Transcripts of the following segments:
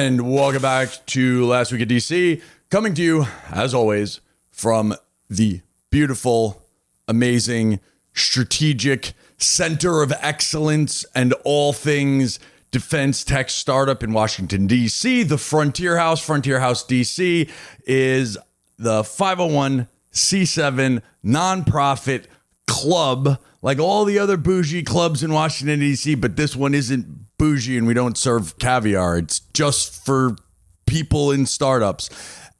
And welcome back to Last Week in D.C. Coming to you, as always, from the beautiful, amazing, strategic center of excellence and all things defense tech startup in Washington, D.C. The Frontier House. Frontier House D.C. is the 501c7 nonprofit club, like all the other bougie clubs in Washington, D.C., but this one isn't bougie and we don't serve caviar. It's just for people in startups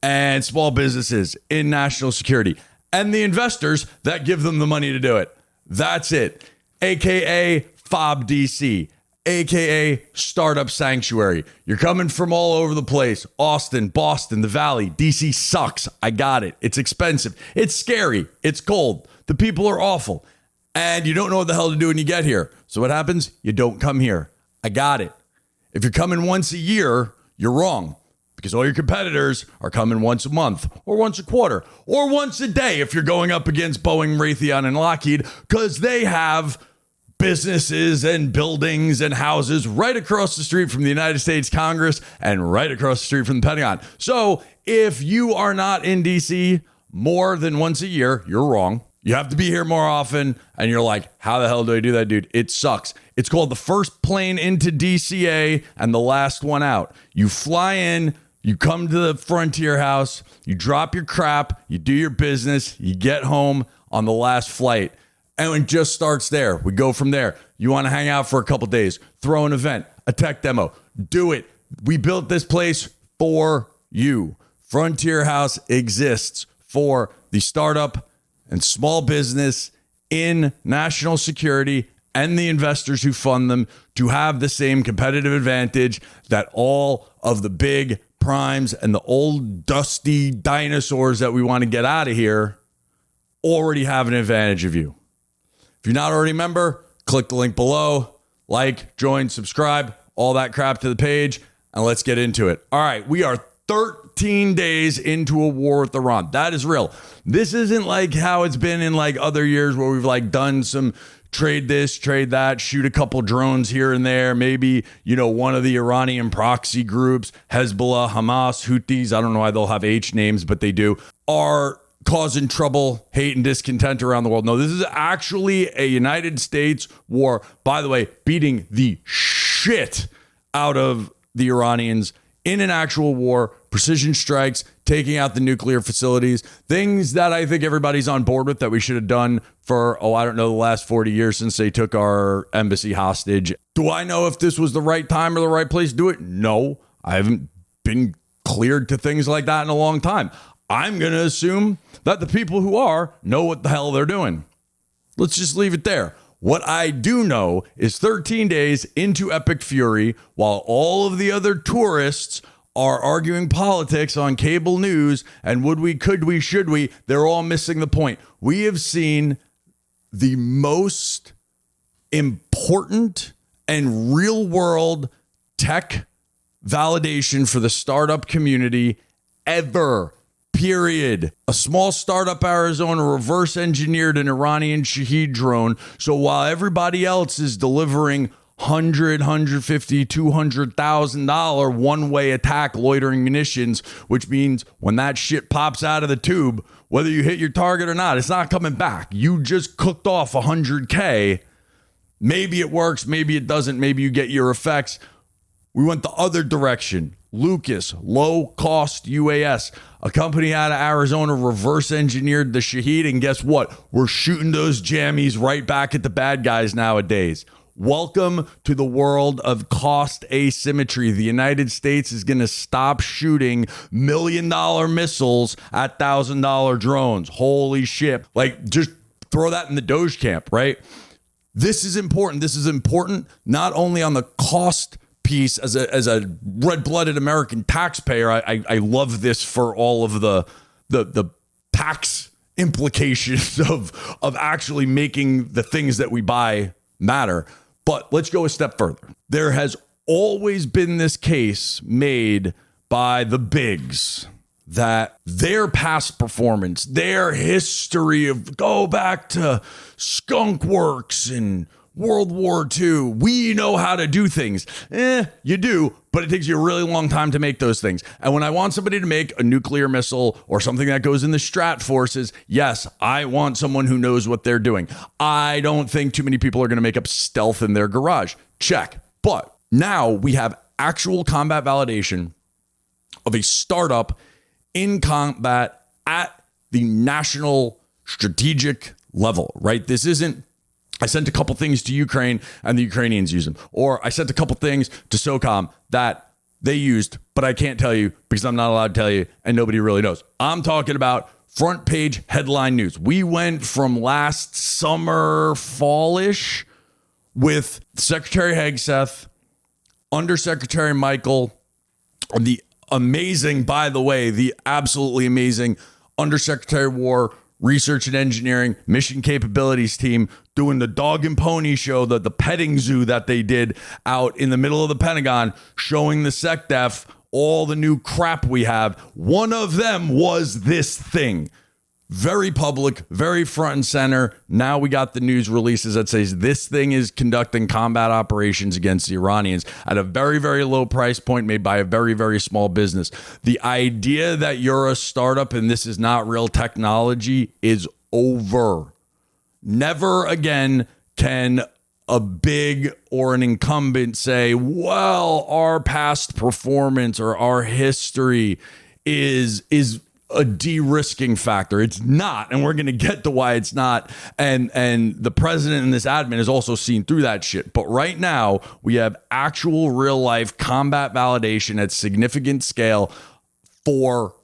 and small businesses in national security and the investors that give them the money to do it. That's it. AKA FOB DC, AKA Startup Sanctuary. You're coming from all over the place. Austin, Boston, the Valley. DC sucks. I got it. It's expensive. It's scary. It's cold. The people are awful. And you don't know what the hell to do when you get here. So what happens? You don't come here. I got it. If you're coming once a year, you're wrong, because all your competitors are coming once a month or once a quarter or once a day if you're going up against Boeing, Raytheon, and Lockheed, because they have businesses and buildings and houses right across the street from the United States Congress and right across the street from the Pentagon. So if you are not in DC more than once a year, you're wrong. You have to be here more often. And you're like, how the hell do I do that, dude? It sucks. It's called the first plane into DCA and the last one out. You fly in, you come to the Frontier House, you drop your crap, you do your business, you get home on the last flight. And it just starts there. We go from there. You want to hang out for a couple days, throw an event, a tech demo, do it. We built this place for you. Frontier House exists for the startup and small business in national security and the investors who fund them to have the same competitive advantage that all of the big primes and the old dusty dinosaurs that we want to get out of here already have an advantage of you. If you're not already a member, click the link below, like, join, subscribe, all that crap to the page, and let's get into it. All right, we are 13 days into a war with Iran. That is real. This isn't like how it's been in like other years where we've like done some trade this, trade that, shoot a couple drones here and there. Maybe, one of the Iranian proxy groups, Hezbollah, Hamas, Houthis, I don't know why they'll have H names, but they do, are causing trouble, hate, and discontent around the world. No, this is actually a United States war. By the way, beating the shit out of the Iranians in an actual war, precision strikes, taking out the nuclear facilities, things that I think everybody's on board with that we should have done for, the last 40 years since they took our embassy hostage. Do I know if this was the right time or the right place to do it? No, I haven't been cleared to things like that in a long time. I'm going to assume that the people who are know what the hell they're doing. Let's just leave it there. What I do know is 13 days into Epic Fury, while all of the other tourists are arguing politics on cable news and would we, could we, should we, they're all missing the point. We have seen the most important and real world tech validation for the startup community ever. Period. A small startup Arizona reverse engineered an Iranian Shahed drone. So while everybody else is delivering $100,000, $150,000, $200,000 one-way attack loitering munitions, which means when that shit pops out of the tube, whether you hit your target or not, it's not coming back. You just cooked off $100K. Maybe it works, maybe it doesn't, maybe you get your effects. We went the other direction. Lucas, low-cost UAS, a company out of Arizona reverse engineered the Shahed, and guess what? We're shooting those jammies right back at the bad guys nowadays. Welcome to the world of cost asymmetry. The United States is going to stop shooting $1 million missiles at $1,000 drones. Holy shit. Like, just throw that in the Doge camp, right? This is important. This is important not only on the cost piece as a red-blooded American taxpayer. I love this for all of the tax implications of actually making the things that we buy matter. But let's go a step further. There has always been this case made by the bigs that their past performance, their history of go back to Skunk Works and World War II. We know how to do things. You do, but it takes you a really long time to make those things. And when I want somebody to make a nuclear missile or something that goes in the strat forces, yes, I want someone who knows what they're doing. I don't think too many people are going to make up stealth in their garage. Check. But now we have actual combat validation of a startup in combat at the national strategic level, right? This isn't, I sent a couple things to Ukraine and the Ukrainians use them. Or I sent a couple things to SOCOM that they used, but I can't tell you because I'm not allowed to tell you and nobody really knows. I'm talking about front page headline news. We went from last summer, fallish, with Secretary Hegseth, Undersecretary Michael, the amazing, by the way, the absolutely amazing Undersecretary of War, Research and Engineering, Mission Capabilities team doing the dog and pony show, the petting zoo that they did out in the middle of the Pentagon, showing the SecDef all the new crap we have. One of them was this thing. Very public, very front and center. Now we got the news releases that says this thing is conducting combat operations against the Iranians at a very, very low price point made by a very, very small business. The idea that you're a startup and this is not real technology is over. Never again can a big or an incumbent say, well, our past performance or our history is a de-risking factor. It's not, and we're going to get to why it's not. And the president and this admin has also seen through that shit. But right now, we have actual real life combat validation at significant scale for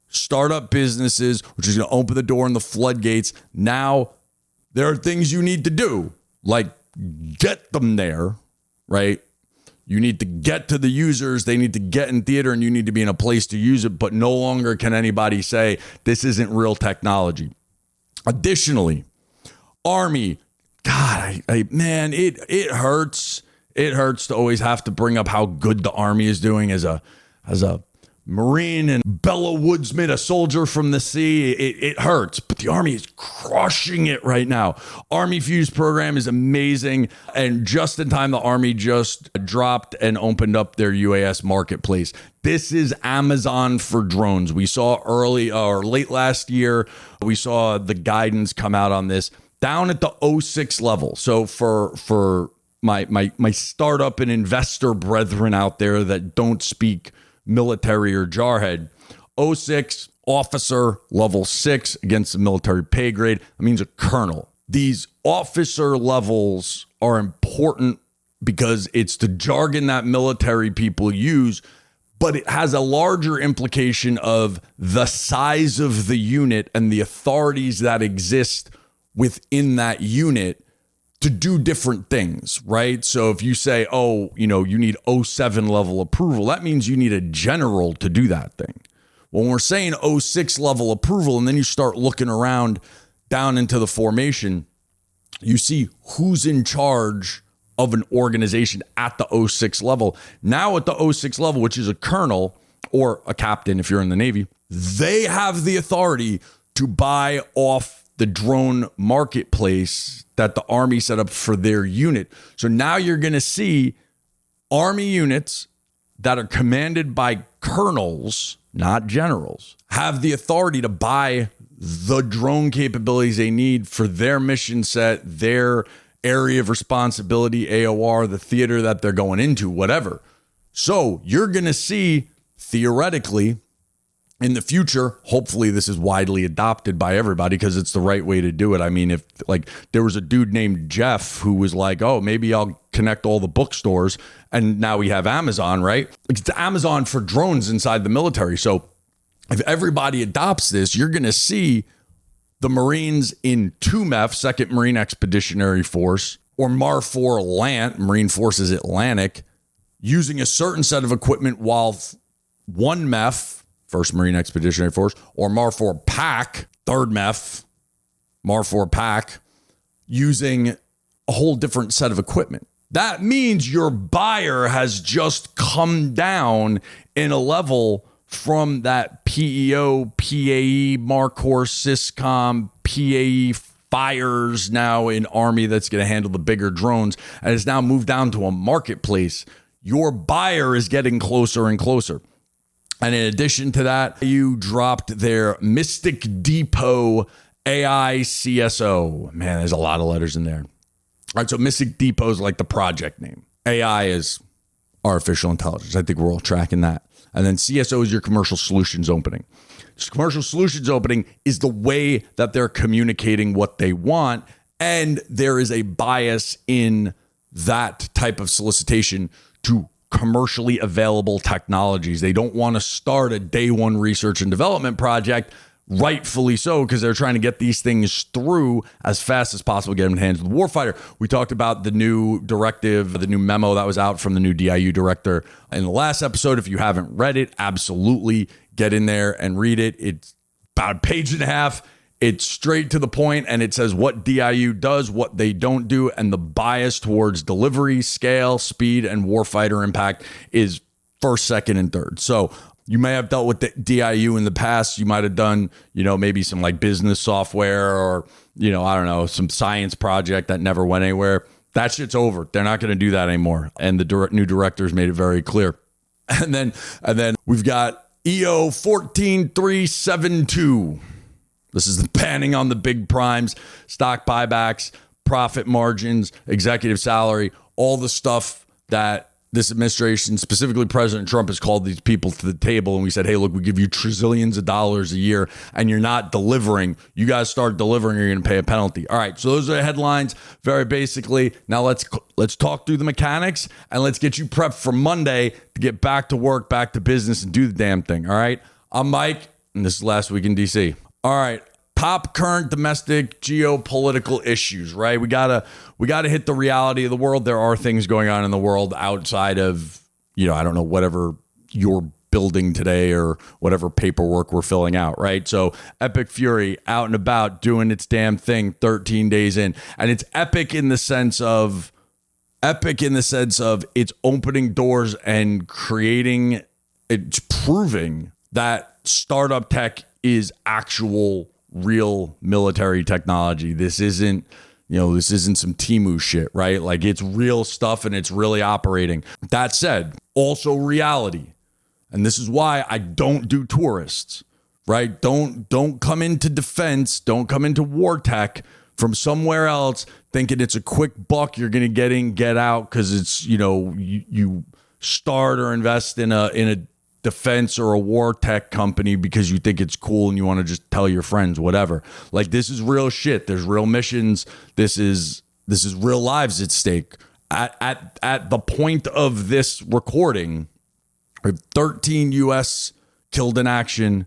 startup businesses, which is going to open the door and the floodgates. Now, there are things you need to do, like get them there, right? You need to get to the users. They need to get in theater and you need to be in a place to use it. But no longer can anybody say this isn't real technology. Additionally, Army. God, man, it hurts. It hurts to always have to bring up how good the Army is doing as a Marine and Bella Woodsman, a soldier from the sea. It hurts, but the Army is crushing it right now. Army Fuse program is amazing. And just in time, the Army just dropped and opened up their UAS marketplace. This is Amazon for drones. We saw early or late last year, we saw the guidance come out on this down at the 06 level. So for my startup and investor brethren out there that don't speak military or jarhead, 06 officer level 6 against the military pay grade. That means a colonel. These officer levels are important because it's the jargon that military people use, but it has a larger implication of the size of the unit and the authorities that exist within that unit to do different things, right? So if you say, oh, you need 07 level approval, that means you need a general to do that thing. When we're saying 06 level approval, and then you start looking around down into the formation, you see who's in charge of an organization at the 06 level. Now at the 06 level, which is a colonel or a captain if you're in the Navy, they have the authority to buy off the drone marketplace that the Army set up for their unit. So now you're going to see Army units that are commanded by colonels, not generals, have the authority to buy the drone capabilities they need for their mission set, their area of responsibility, AOR, the theater that they're going into, whatever. So you're going to see, theoretically, in the future, hopefully this is widely adopted by everybody because it's the right way to do it. I mean, if like there was a dude named Jeff who was like, oh, maybe I'll connect all the bookstores, and now we have Amazon, right? It's Amazon for drones inside the military. So if everybody adopts this, you're going to see the Marines in 2MEF, 2nd Marine Expeditionary Force, or MAR-4 LANT, Marine Forces Atlantic, using a certain set of equipment, while 1MEF, 1st Marine Expeditionary Force, or MAR-4 PAC, 3rd MEF, MAR-4 PAC, using a whole different set of equipment. That means your buyer has just come down in a level from that PEO, PAE, MARCOR, SysCom, PAE fires now in Army that's going to handle the bigger drones, and it's now moved down to a marketplace. Your buyer is getting closer and closer. And in addition to that, you dropped their Mystic Depot AI CSO. Man, there's a lot of letters in there. All right, so Mystic Depot is like the project name. AI is artificial intelligence. I think we're all tracking that. And then CSO is your commercial solutions opening. So commercial solutions opening is the way that they're communicating what they want. And there is a bias in that type of solicitation to commercially available technologies. They don't want to start a day one research and development project, rightfully so, because they're trying to get these things through as fast as possible, get them in the hands of the warfighter. We talked about the new directive, the new memo that was out from the new DIU director in the last episode. If you haven't read it, absolutely get in there and read it. It's about a page and a half. It's straight to the point, and it says what DIU does, what they don't do, and the bias towards delivery, scale, speed, and warfighter impact is first, second, and third. So you may have dealt with the DIU in the past. You might have done, maybe some like business software or, I don't know, some science project that never went anywhere. That shit's over. They're not going to do that anymore. And the new directors made it very clear. And then we've got EO 14372. This is the banning on the big primes, stock buybacks, profit margins, executive salary, all the stuff that this administration, specifically President Trump, has called these people to the table. And we said, hey, look, we give you trillions of dollars a year and you're not delivering. You guys start delivering or you're going to pay a penalty. All right. So those are the headlines very basically. Now let's talk through the mechanics and let's get you prepped for Monday to get back to work, back to business and do the damn thing. All right. I'm Mike and this is Last Week in D.C. All right. Top current domestic geopolitical issues, right? We gotta hit the reality of the world. There are things going on in the world outside of, I don't know, whatever you're building today or whatever paperwork we're filling out, right? So Epic Fury out and about doing its damn thing 13 days in. And it's epic in the sense of it's opening doors and it's proving that startup tech is actual real military technology. This isn't some Temu shit, right? Like it's real stuff and it's really operating. That said, also reality. And this is why I don't do tourists, right? Don't come into defense, don't come into war tech from somewhere else thinking it's a quick buck you're going to get in, get out because it's, you start or invest in a defense or a war tech company because you think it's cool and you want to just tell your friends, whatever. Like this is real shit. There's real missions. This is real lives at stake. At the point of this recording, we have 13 U.S. killed in action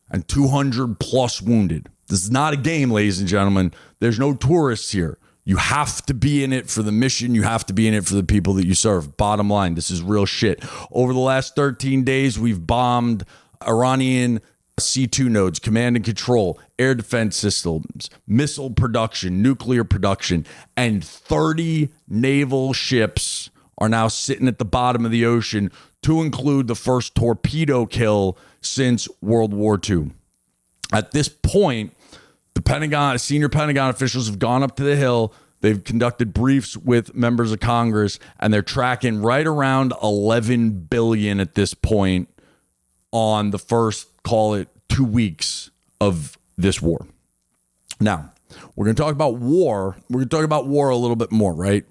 and 200 plus wounded. This is not a game, ladies and gentlemen. There's no tourists here. You have to be in it for the mission. You have to be in it for the people that you serve. Bottom line, this is real shit. Over the last 13 days, we've bombed Iranian C2 nodes, command and control, air defense systems, missile production, nuclear production, and 30 naval ships are now sitting at the bottom of the ocean, to include the first torpedo kill since World War II. At this point, the Pentagon, senior Pentagon officials have gone up to the Hill. They've conducted briefs with members of Congress, and they're tracking right around $11 billion at this point on the first, call it 2 weeks of this war. Now, we're going to talk about war. We're going to talk about war a little bit more, right?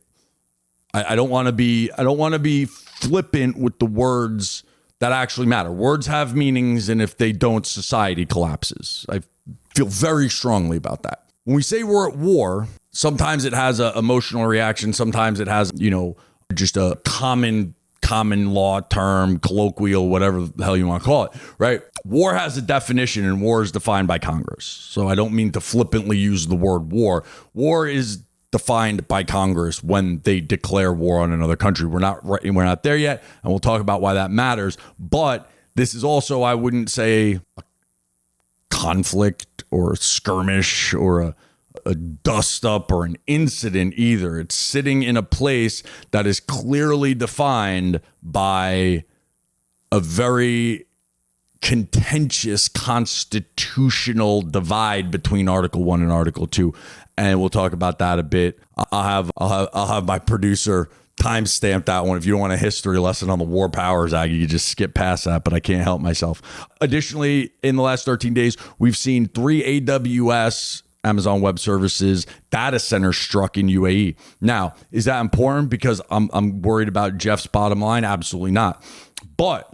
I don't want to be flippant with the words that actually matter. Words have meanings, and if they don't, society collapses. I feel very strongly about that. When we say we're at war, sometimes it has an emotional reaction. Sometimes it has, just a common law term, colloquial, whatever the hell you want to call it, right? War has a definition, and war is defined by Congress. So I don't mean to flippantly use the word war. War is defined by Congress when they declare war on another country. We're not there yet, and we'll talk about why that matters. But this is also, I wouldn't say, a conflict or a skirmish or a dust up or an incident either. It's sitting in a place that is clearly defined by a very contentious constitutional divide between Article 1 and Article 2. And we'll talk about that a bit. I'll have my producer timestamp that one. If you don't want a history lesson on the War Powers Act, you can just skip past that, but I can't help myself. Additionally, in the last 13 days, we've seen 3 AWS, Amazon Web Services, data centers struck in UAE. Now, is that important because I'm worried about Jeff's bottom line? Absolutely not. But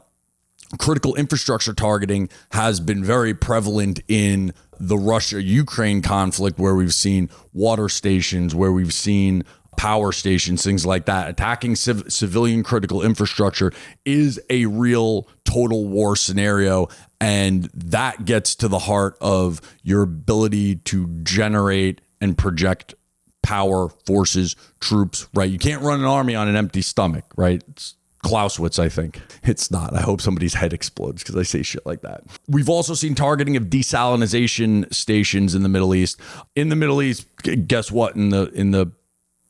critical infrastructure targeting has been very prevalent in the Russia-Ukraine conflict, where we've seen water stations, where we've seen power stations, things like that. Attacking civilian critical infrastructure is a real total war scenario. And that gets to the heart of your ability to generate and project power, forces, troops, right? You can't run an army on an empty stomach, right? It's Clausewitz, I think. It's not. I hope somebody's head explodes because I say shit like that. We've also seen targeting of desalination stations in the Middle East. In the Middle East, guess what? In the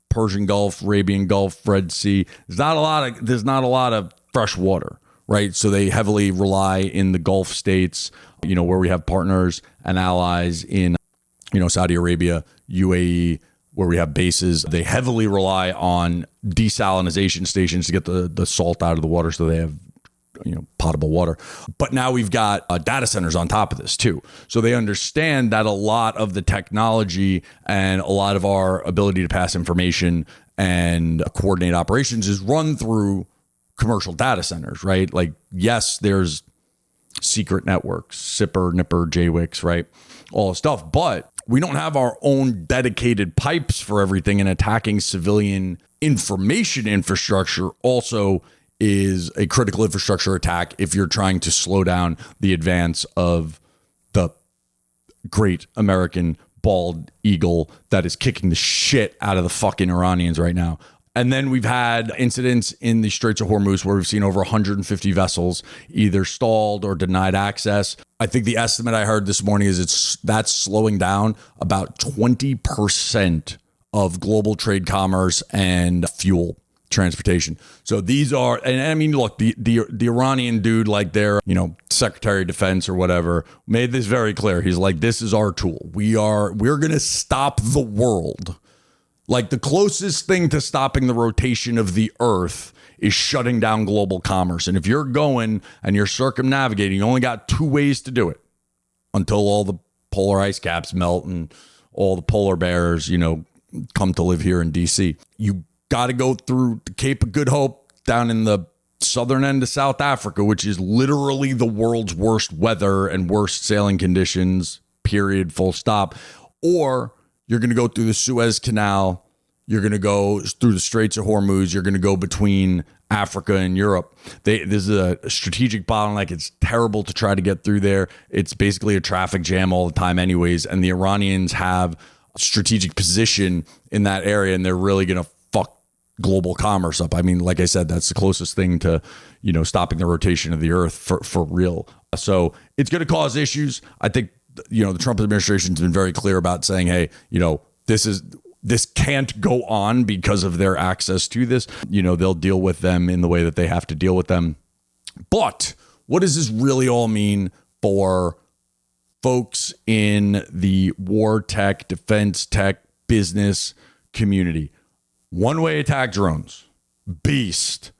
Persian Gulf, Arabian Gulf, Red Sea, there's not a lot of fresh water, right? So they heavily rely in the Gulf states, where we have partners and allies in, Saudi Arabia, UAE, where we have bases. They heavily rely on desalination stations to get the salt out of the water so they have potable water. But now we've got data centers on top of this too. So they understand that a lot of the technology and a lot of our ability to pass information and coordinate operations is run through commercial data centers, right? Like, yes, there's secret networks, SIPR, NIPR, JWICs, right? All the stuff, but we don't have our own dedicated pipes for everything, and attacking civilian information infrastructure also is a critical infrastructure attack if you're trying to slow down the advance of the great American bald eagle that is kicking the shit out of the fucking Iranians right now. And then we've had incidents in the Straits of Hormuz where we've seen over 150 vessels either stalled or denied access. I think the estimate I heard this morning is that's slowing down about 20% of global trade commerce and fuel transportation. So these are, and I mean, look, the Iranian dude, like their, Secretary of Defense or whatever, made this very clear. He's like, this is our tool. We're going to stop the world. Like, the closest thing to stopping the rotation of the earth is shutting down global commerce. And if you're going and you're circumnavigating, you only got 2 ways to do it until all the polar ice caps melt and all the polar bears, come to live here in D.C. You got to go through the Cape of Good Hope down in the southern end of South Africa, which is literally the world's worst weather and worst sailing conditions, period, full stop. Or you're going to go through the Suez Canal. You're going to go through the Straits of Hormuz. You're going to go between Africa and Europe. This is a strategic bottleneck. It's terrible to try to get through there. It's basically a traffic jam all the time anyways. And the Iranians have a strategic position in that area, and they're really going to fuck global commerce up. I mean, like I said, that's the closest thing to, stopping the rotation of the earth for real. So it's going to cause issues. I think, the Trump administration has been very clear about saying, hey, this can't go on because of their access to this. They'll deal with them in the way that they have to deal with them. But what does this really all mean for folks in the war tech, defense tech, business community? One-way attack drones, beast.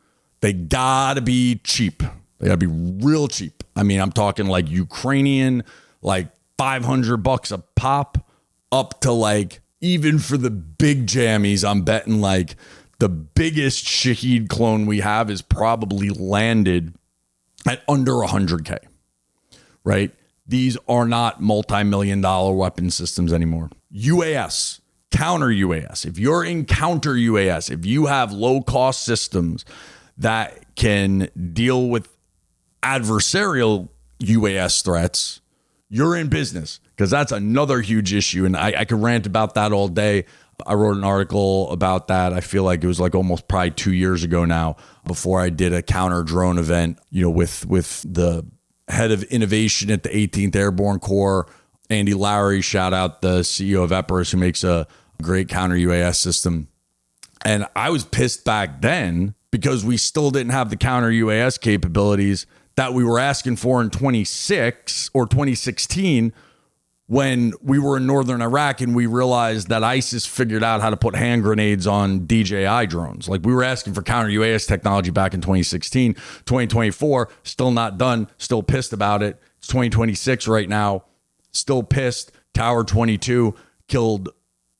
They gotta be cheap. They gotta be real cheap. I mean, I'm talking like Ukrainian, like $500 a pop, up to like, even for the big jammies, I'm betting like the biggest Shaheed clone we have is probably landed at under 100K, right? These are not multi-million-dollar weapon systems anymore. UAS, counter UAS. If you're in counter UAS, if you have low-cost systems that can deal with adversarial UAS threats, you're in business, because that's another huge issue. And I could rant about that all day. I wrote an article about that. I feel like it was like almost probably 2 years ago now, before I did a counter drone event, with the head of innovation at the 18th Airborne Corps, Andy Lowry, shout out the CEO of Epirus, who makes a great counter UAS system. And I was pissed back then because we still didn't have the counter UAS capabilities that we were asking for in 2016 when we were in northern Iraq and we realized that ISIS figured out how to put hand grenades on DJI drones. Like, we were asking for counter UAS technology back in 2016, 2024, still not done, still pissed about it. It's 2026 right now, still pissed. Tower 22 killed,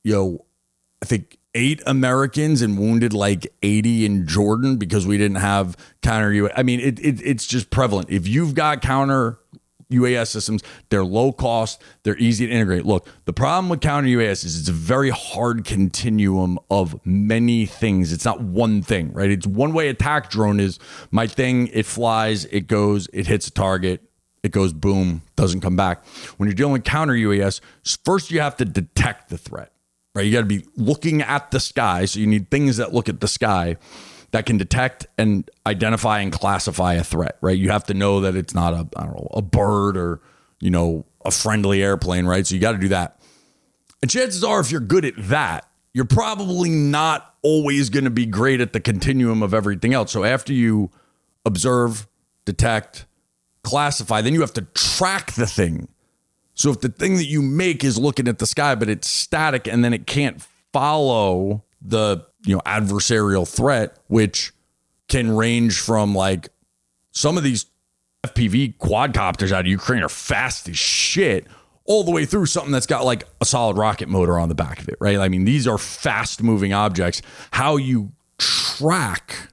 I think 8 Americans and wounded like 80 in Jordan because we didn't have counter UAS. I mean, it's just prevalent. If you've got counter UAS systems, they're low cost, they're easy to integrate. Look, the problem with counter UAS is it's a very hard continuum of many things. It's not one thing, right? It's one way attack drone is my thing. It flies, it goes, it hits a target, it goes boom, doesn't come back. When you're dealing with counter UAS, first you have to detect the threat, right? You got to be looking at the sky. So you need things that look at the sky that can detect and identify and classify a threat, right? You have to know that it's not a bird or, a friendly airplane, right? So you got to do that. And chances are, if you're good at that, you're probably not always going to be great at the continuum of everything else. So after you observe, detect, classify, then you have to track the thing. So if the thing that you make is looking at the sky, but it's static and then it can't follow the adversarial threat, which can range from like some of these FPV quadcopters out of Ukraine are fast as shit, all the way through something that's got like a solid rocket motor on the back of it, right? I mean, these are fast moving objects. How you track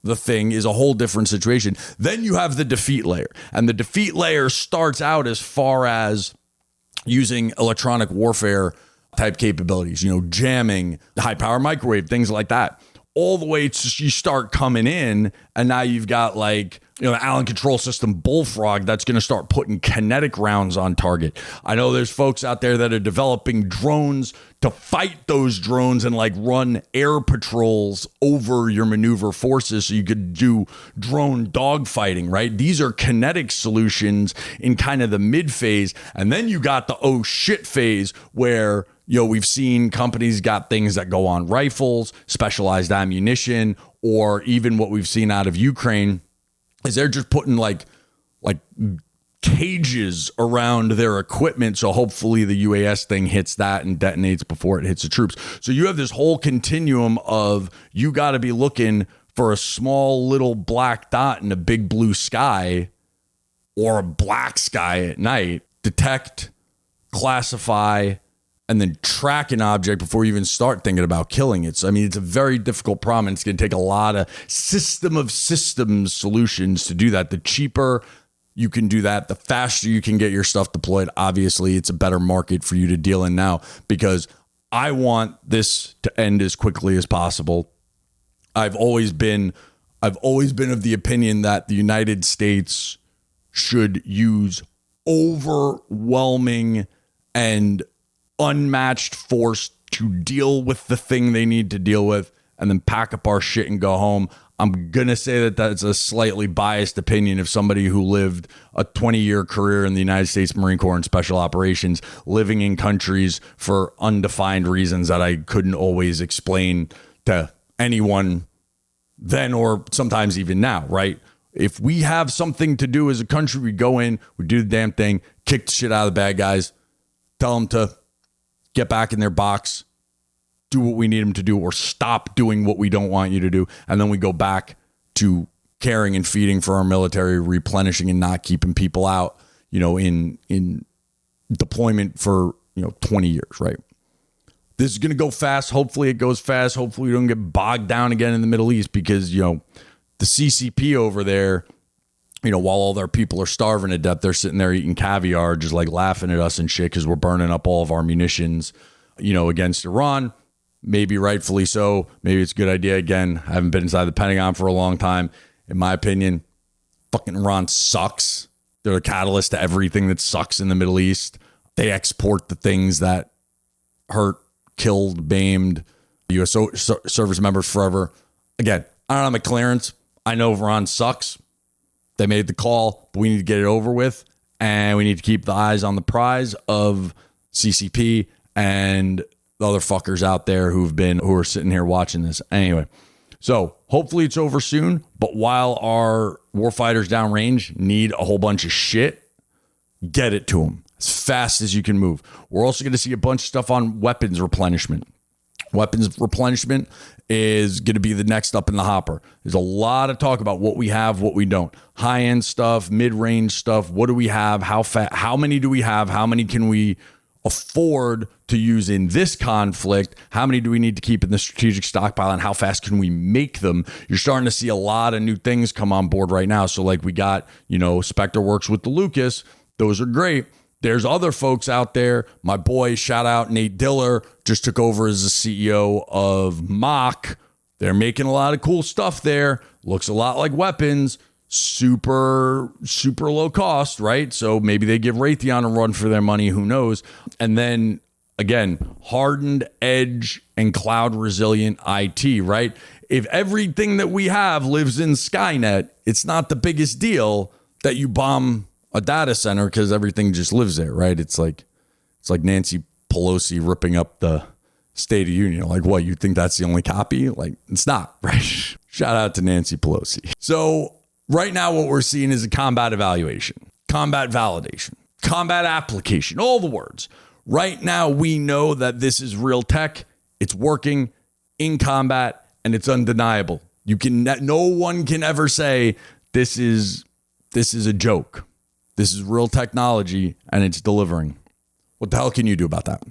the thing is a whole different situation. Then you have the defeat layer, and the defeat layer starts out as far as using electronic warfare type capabilities, jamming, high power microwave, things like that, all the way to you start coming in. And now you've got like, the Allen Control System Bullfrog that's going to start putting kinetic rounds on target. I know there's folks out there that are developing drones to fight those drones and like run air patrols over your maneuver forces so you could do drone dogfighting, right? These are kinetic solutions in kind of the mid phase. And then you got the oh shit phase where we've seen companies got things that go on rifles, specialized ammunition, or even what we've seen out of Ukraine is they're just putting like cages around their equipment. So hopefully the UAS thing hits that and detonates before it hits the troops. So you have this whole continuum of you got to be looking for a small little black dot in a big blue sky or a black sky at night, detect, classify, and then track an object before you even start thinking about killing it. So, I mean, it's a very difficult problem, and it's going to take a lot of system of systems solutions to do that. The cheaper you can do that, the faster you can get your stuff deployed. Obviously, it's a better market for you to deal in now because I want this to end as quickly as possible. I've always been of the opinion that the United States should use overwhelming and unmatched force to deal with the thing they need to deal with and then pack up our shit and go home. I'm going to say that that's a slightly biased opinion of somebody who lived a 20-year career in the United States Marine Corps and Special Operations, living in countries for undefined reasons that I couldn't always explain to anyone then or sometimes even now, right? If we have something to do as a country, we go in, we do the damn thing, kick the shit out of the bad guys, tell them to get back in their box, do what we need them to do, or stop doing what we don't want you to do. And then we go back to caring and feeding for our military, replenishing and not keeping people out, in deployment for, 20 years, right? This is going to go fast. Hopefully it goes fast. Hopefully we don't get bogged down again in the Middle East because, the CCP over there, while all their people are starving to death, they're sitting there eating caviar, just like laughing at us and shit because we're burning up all of our munitions, against Iran. Maybe rightfully so. Maybe it's a good idea. Again, I haven't been inside the Pentagon for a long time. In my opinion, fucking Iran sucks. They're the catalyst to everything that sucks in the Middle East. They export the things that hurt, killed, maimed U.S. service members forever. Again, I don't have my clearance. I know Iran sucks. They made the call, but we need to get it over with. And we need to keep the eyes on the prize of CCP and the other fuckers out there who are sitting here watching this. Anyway, So hopefully it's over soon. But while our warfighters downrange need a whole bunch of shit, get it to them as fast as you can move. We're also going to see a bunch of stuff on weapons replenishment. Weapons replenishment is going to be the next up in the hopper. There's a lot of talk about what we have, what we don't. High-end stuff, mid-range stuff. What do we have? How many do we have? How many can we afford to use in this conflict? How many do we need to keep in the strategic stockpile, and how fast can we make them? You're starting to see a lot of new things come on board right now. So like we got, Spectre works with the Lucas. Those are great. There's other folks out there. My boy, shout out Nate Diller, just took over as the CEO of Mock. They're making a lot of cool stuff there. Looks a lot like weapons. Super, super low cost, right? So maybe they give Raytheon a run for their money. Who knows? And then again, hardened edge and cloud resilient IT, right? If everything that we have lives in Skynet, it's not the biggest deal that you bomb a data center because everything just lives there, right? It's like Nancy Pelosi ripping up the State of Union. Like, what, you think that's the only copy? Like, it's not, right? Shout out to Nancy Pelosi. So right now what we're seeing is a combat evaluation, combat validation, combat application, all the words. Right now we know that this is real tech. It's working in combat and it's undeniable. No one can ever say this is a joke. This is real technology and it's delivering. What the hell can you do about that?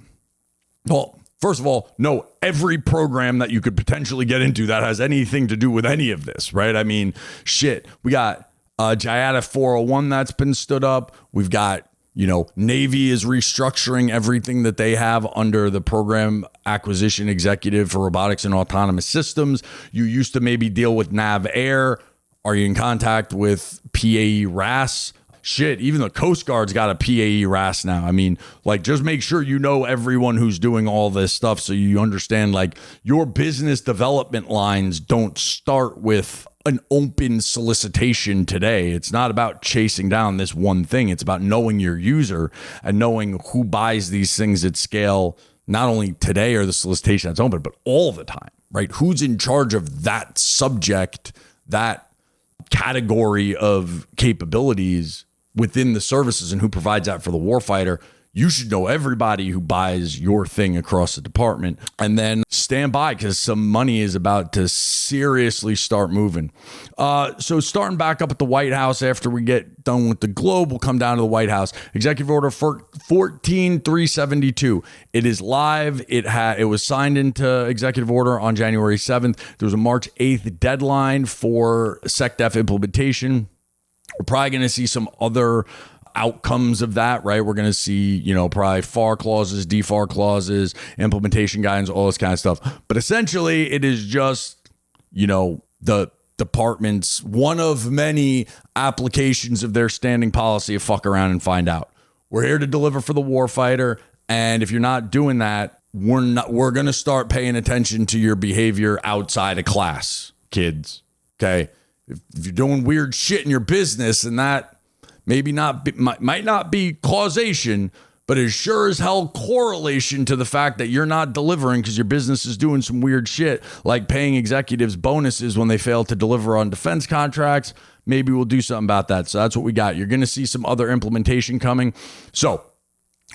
Well, first of all, know every program that you could potentially get into that has anything to do with any of this, right? I mean, shit. We got GIATA 401 that's been stood up. We've got, Navy is restructuring everything that they have under the program acquisition executive for robotics and autonomous systems. You used to maybe deal with Nav Air. Are you in contact with PAE RAS? Shit, even the Coast Guard's got a PAE RAS now. I mean, like, just make sure you know everyone who's doing all this stuff so you understand, like, your business development lines don't start with an open solicitation today. It's not about chasing down this one thing. It's about knowing your user and knowing who buys these things at scale, not only today or the solicitation that's open, but all the time, right? Who's in charge of that subject, that category of capabilities within the services, and who provides that for the warfighter. You should know everybody who buys your thing across the department, and then stand by because some money is about to seriously start moving. So starting back up at the White House after we get done with the globe, we'll come down to the White House. Executive Order 14372. It is live. It was signed into executive order on January 7th. There was a March 8th deadline for SecDef implementation. We're probably going to see some other outcomes of that, right? We're going to see, probably FAR clauses, DFAR clauses, implementation guidance, all this kind of stuff. But essentially, it is just, the department's one of many applications of their standing policy of fuck around and find out. We're here to deliver for the warfighter. And if you're not doing that, we're going to start paying attention to your behavior outside of class, kids. Okay. If you're doing weird shit in your business, and that might not be causation, but it sure as hell correlation to the fact that you're not delivering because your business is doing some weird shit, like paying executives bonuses when they fail to deliver on defense contracts. Maybe we'll do something about that. So that's what we got. You're going to see some other implementation coming. So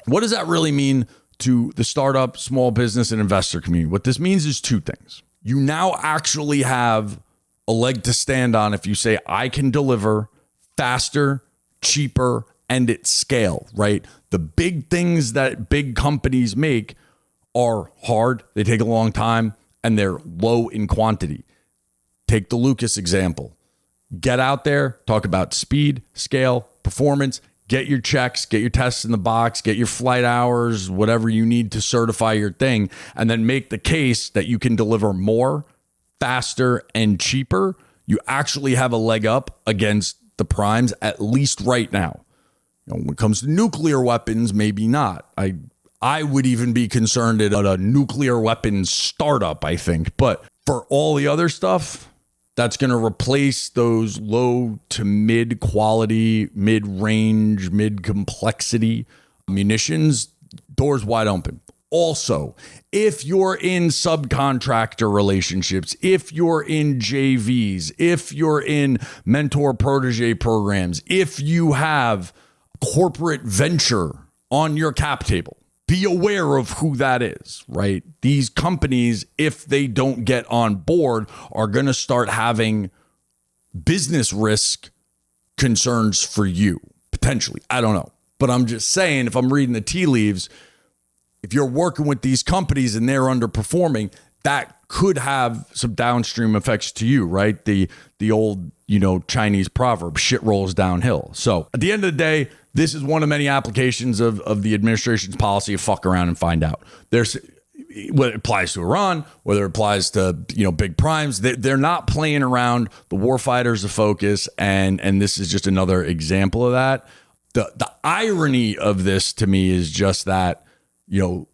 what does that really mean to the startup, small business, and investor community? What this means is two things. You now actually have a leg to stand on if you say, I can deliver faster, cheaper, and at scale, right? The big things that big companies make are hard. They take a long time and they're low in quantity. Take the Lucas example. Get out there, talk about speed, scale, performance, get your checks, get your tests in the box, get your flight hours, whatever you need to certify your thing, and then make the case that you can deliver more, faster, and cheaper. You actually have a leg up against the primes, at least right now. When it comes to nuclear weapons, maybe not. I would even be concerned at a nuclear weapons startup, I think. But for all the other stuff, that's going to replace those low to mid quality, mid range, mid complexity munitions. Doors wide open. Also, if you're in subcontractor relationships, if you're in JVs, if you're in mentor protege programs, if you have corporate venture on your cap table, be aware of who that is, right? These companies, if they don't get on board, are going to start having business risk concerns for you, potentially. I don't know. But I'm just saying, if I'm reading the tea leaves, if you're working with these companies and they're underperforming, that could have some downstream effects to you, right? The old, Chinese proverb, shit rolls downhill. So at the end of the day, this is one of many applications of the administration's policy of fuck around and find out. There's whether it applies to Iran, whether it applies to, big primes, they're not playing around. The warfighters the focus. And this is just another example of that. The irony of this to me is just that, the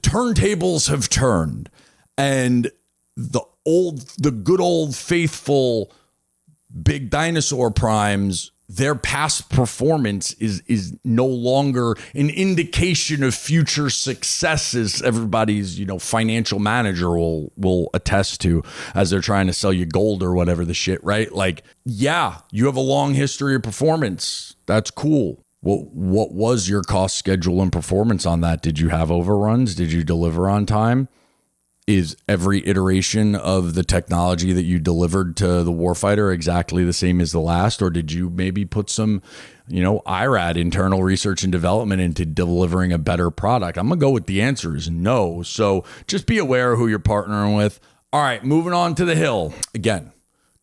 turntables have turned, and the good old faithful big dinosaur primes, their past performance is no longer an indication of future successes. Everybody's, financial manager will attest to as they're trying to sell you gold or whatever the shit, right? Like, yeah, you have a long history of performance. That's cool. What was your cost schedule and performance on that? Did you have overruns? Did you deliver on time? Is every iteration of the technology that you delivered to the warfighter exactly the same as the last? Or did you maybe put some, IRAD, internal research and development, into delivering a better product? I'm going to go with the answer is no. So just be aware of who you're partnering with. All right, moving on to the Hill. Again,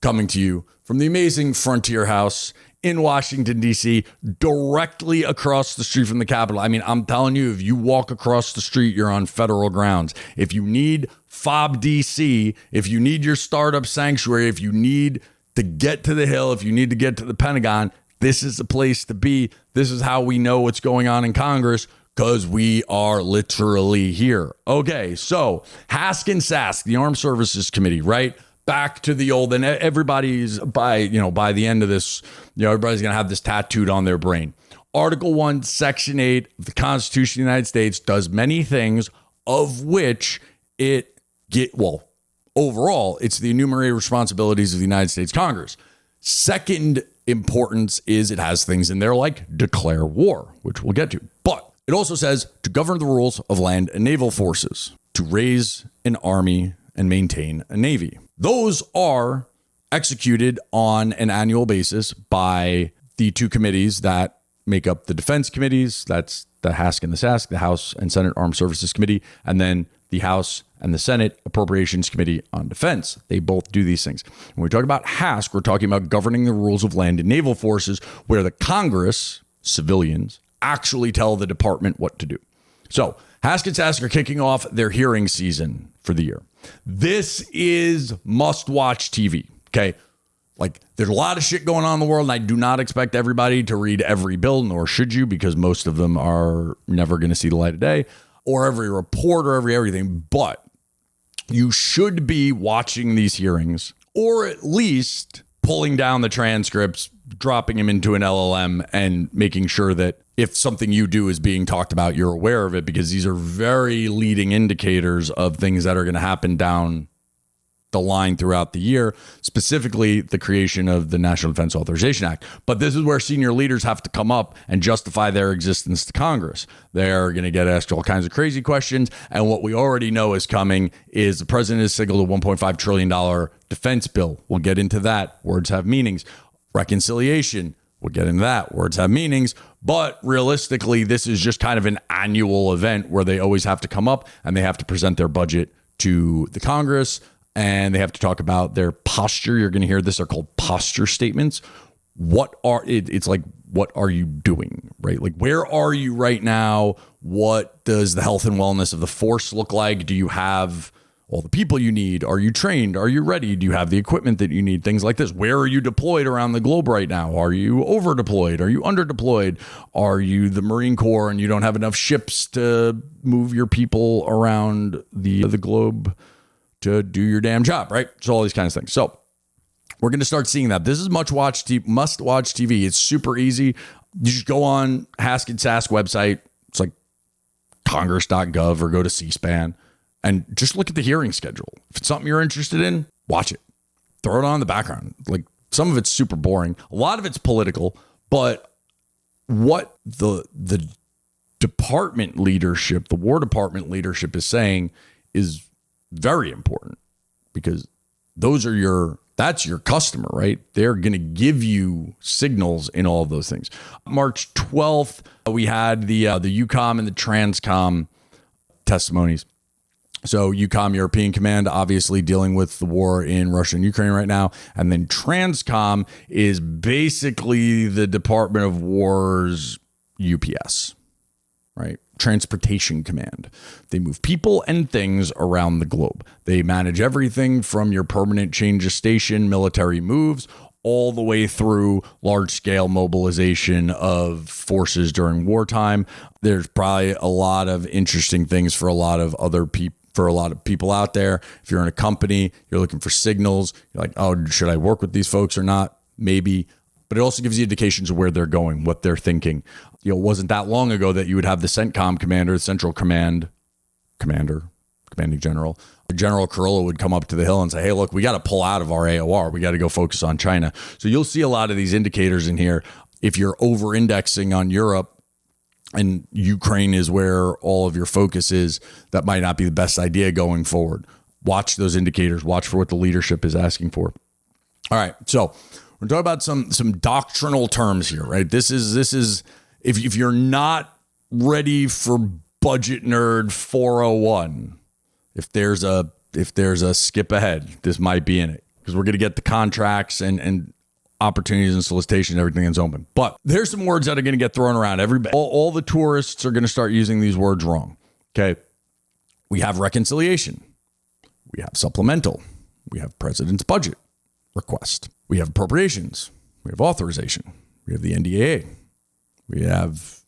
coming to you from the amazing Frontier House in Washington, D.C., directly across the street from the Capitol. I mean, I'm telling you, if you walk across the street, you're on federal grounds. If you need FOB D.C., if you need your startup sanctuary, if you need to get to the Hill, if you need to get to the Pentagon, this is the place to be. This is how we know what's going on in Congress, because we are literally here. Okay, so Hask and Sask, the Armed Services Committee, right? Back to the old, and everybody's by the end of this, everybody's going to have this tattooed on their brain. Article 1, Section 8 of the Constitution of the United States does many things, of which overall, it's the enumerated responsibilities of the United States Congress. Second importance is it has things in there like declare war, which we'll get to. But it also says to govern the rules of land and naval forces, to raise an army and maintain a navy. Those are executed on an annual basis by the two committees that make up the defense committees. That's the Hask and the Sask, the House and Senate Armed Services Committee, and then the House and the Senate Appropriations Committee on Defense. They both do these things. When we talk about Hask, we're talking about governing the rules of land and naval forces, where the Congress, civilians, actually tell the department what to do. So Hask and Sask are kicking off their hearing season for the year. This is must-watch TV, okay? Like, there's a lot of shit going on in the world, and I do not expect everybody to read every bill, nor should you, because most of them are never going to see the light of day, or every report or everything. But you should be watching these hearings, or at least pulling down the transcripts, dropping them into an LLM, and making sure that if something you do is being talked about, you're aware of it, because these are very leading indicators of things that are going to happen down the line throughout the year, specifically the creation of the National Defense Authorization Act. But this is where senior leaders have to come up and justify their existence to Congress. They're going to get asked all kinds of crazy questions. And what we already know is coming is the president has signaled a $1.5 trillion defense bill. We'll get into that. Words have meanings. Reconciliation. We'll get into that. Words have meanings. But realistically, this is just kind of an annual event where they always have to come up and they have to present their budget to the Congress, and they have to talk about their posture. You're going to hear this. They're called posture statements. It's like, what are you doing, right? Like, where are you right now? What does the health and wellness of the force look like? Do you have all the people you need? Are you trained? Are you ready? Do you have the equipment that you need? Things like this. Where are you deployed around the globe right now? Are you over deployed? Are you under deployed? Are you the Marine Corps and you don't have enough ships to move your people around the globe to do your damn job, right? So all these kinds of things. So we're going to start seeing that. This is must-watch TV. It's super easy. You just go on Hask and Sask website. It's like congress.gov or go to C-SPAN and just look at the hearing schedule. If it's something you're interested in, watch it. Throw it on in the background. Like, some of it's super boring. A lot of it's political, but what the department leadership, the War Department leadership is saying is very important, because that's your customer, right? They're going to give you signals in all of those things. March 12th, we had the EUCOM and the TRANSCOM testimonies. So EUCOM, European Command, obviously dealing with the war in Russia and Ukraine right now. And then TRANSCOM is basically the Department of War's UPS, right? Transportation Command. They move people and things around the globe. They manage everything from your permanent change of station military moves all the way through large-scale mobilization of forces during wartime. There's probably a lot of interesting things for a lot of other people. For a lot of people out there. If you're in a company, you're looking for signals. You're like, oh, should I work with these folks or not? Maybe. But it also gives you indications of where they're going, what they're thinking. It wasn't that long ago that you would have the CENTCOM commander, the Central Commanding General. General Carrillo would come up to the Hill and say, hey, look, we got to pull out of our AOR. We got to go focus on China. So you'll see a lot of these indicators in here. If you're over-indexing on Europe, and Ukraine is where all of your focus is, that might not be the best idea going forward. Watch those indicators. Watch for what the leadership is asking for. All right, so we're talking about some doctrinal terms here, right? This is if you're not ready for budget nerd 401, if there's a skip ahead, this might be in it, because we're going to get the contracts and opportunities and solicitation, everything is open. But there's some words that are going to get thrown around. Everybody, all the tourists are going to start using these words wrong. Okay. We have reconciliation. We have supplemental. We have president's budget request. We have appropriations. We have authorization. We have the NDAA. We have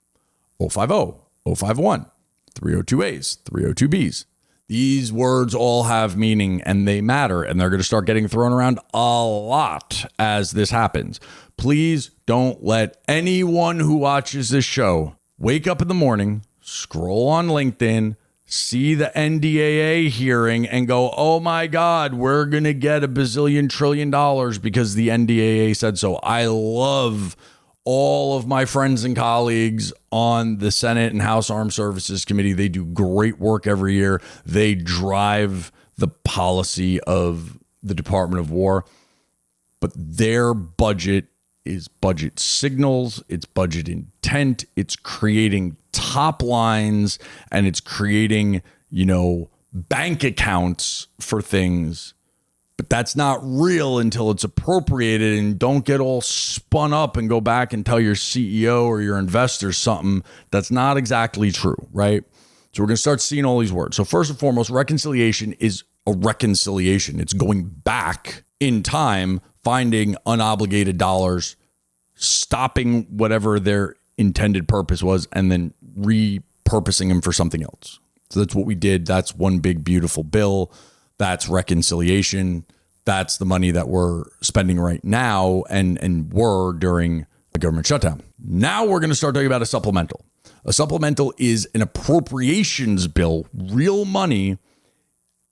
050, 051, 302As, 302Bs. These words all have meaning and they matter, and they're going to start getting thrown around a lot as this happens. Please don't let anyone who watches this show wake up in the morning, scroll on LinkedIn, see the NDAA hearing and go, oh my God, we're going to get a bazillion trillion dollars because the NDAA said so. I love all of my friends and colleagues on the Senate and House Armed Services Committee. They do great work every year. They drive the policy of the Department of War, but their budget is budget signals, it's budget intent, it's creating top lines, and it's creating, bank accounts for things. But that's not real until it's appropriated, and don't get all spun up and go back and tell your CEO or your investors something that's not exactly true, right? So we're going to start seeing all these words. So first and foremost, reconciliation is a reconciliation. It's going back in time, finding unobligated dollars, stopping whatever their intended purpose was, and then repurposing them for something else. So that's what we did. That's one big, beautiful bill. That's reconciliation. That's the money that we're spending right now and were during the government shutdown. Now we're going to start talking about a supplemental. A supplemental is an appropriations bill, real money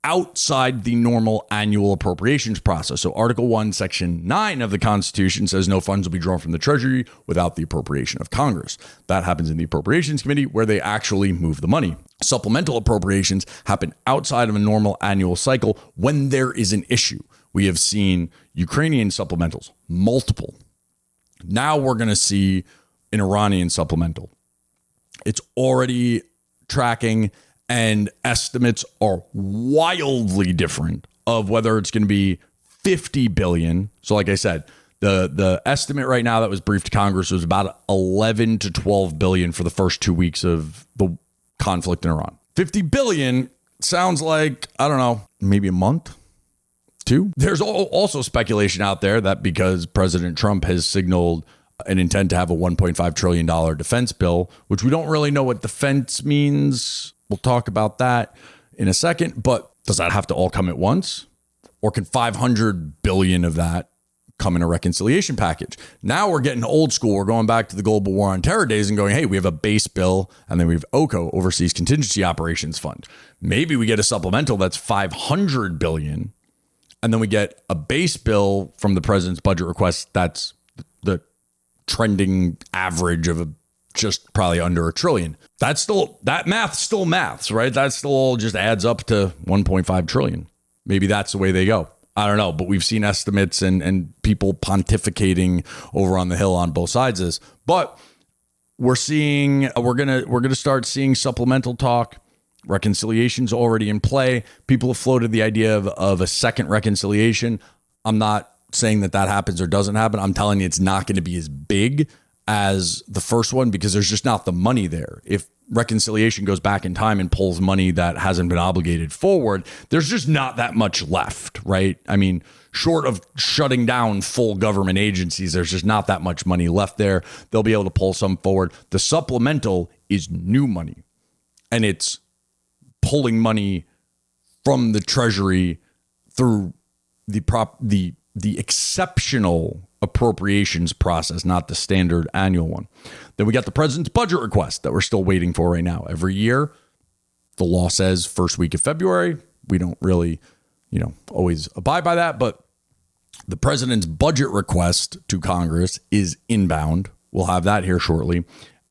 outside the normal annual appropriations process. So Article 1, Section 9 of the Constitution says no funds will be drawn from the Treasury without the appropriation of Congress. That happens in the Appropriations Committee, where they actually move the money. Supplemental appropriations happen outside of a normal annual cycle when there is an issue. We have seen Ukrainian supplementals, multiple. Now we're going to see an Iranian supplemental. It's already tracking, and estimates are wildly different of whether it's going to be 50 billion. So like I said, the estimate right now that was briefed to Congress was about 11 to 12 billion for the first 2 weeks of the conflict in Iran. 50 billion sounds like, I don't know, maybe a month, two. There's also speculation out there that because President Trump has signaled an intent to have a $1.5 trillion defense bill, which we don't really know what defense means. We'll talk about that in a second, but does that have to all come at once? Or can 500 billion of that come in a reconciliation package. Now we're getting old school. We're going back to the global war on terror days and going, hey, we have a base bill and then we have OCO, Overseas Contingency Operations Fund. Maybe we get a supplemental that's $500 billion. And then we get a base bill from the president's budget request that's the trending average of just probably under $1 trillion. That math still maths, right? That still all just adds up to $1.5 trillion. Maybe that's the way they go. I don't know, but we've seen estimates and people pontificating over on the Hill on both sides of this. But we're gonna start seeing supplemental talk. Reconciliation's already in play. People have floated the idea of a second reconciliation. I'm not saying that happens or doesn't happen. I'm telling you, it's not going to be as big as the first one because there's just not the money there. If reconciliation goes back in time and pulls money that hasn't been obligated forward, there's just not that much left, right? I mean, short of shutting down full government agencies, there's just not that much money left there. They'll be able to pull some forward. The supplemental is new money, and it's pulling money from the Treasury through the exceptional appropriations process, not the standard annual one. Then we got the president's budget request that we're still waiting for right now. Every year, the law says first week of February. We don't really, always abide by that, but the president's budget request to Congress is inbound. We'll have that here shortly.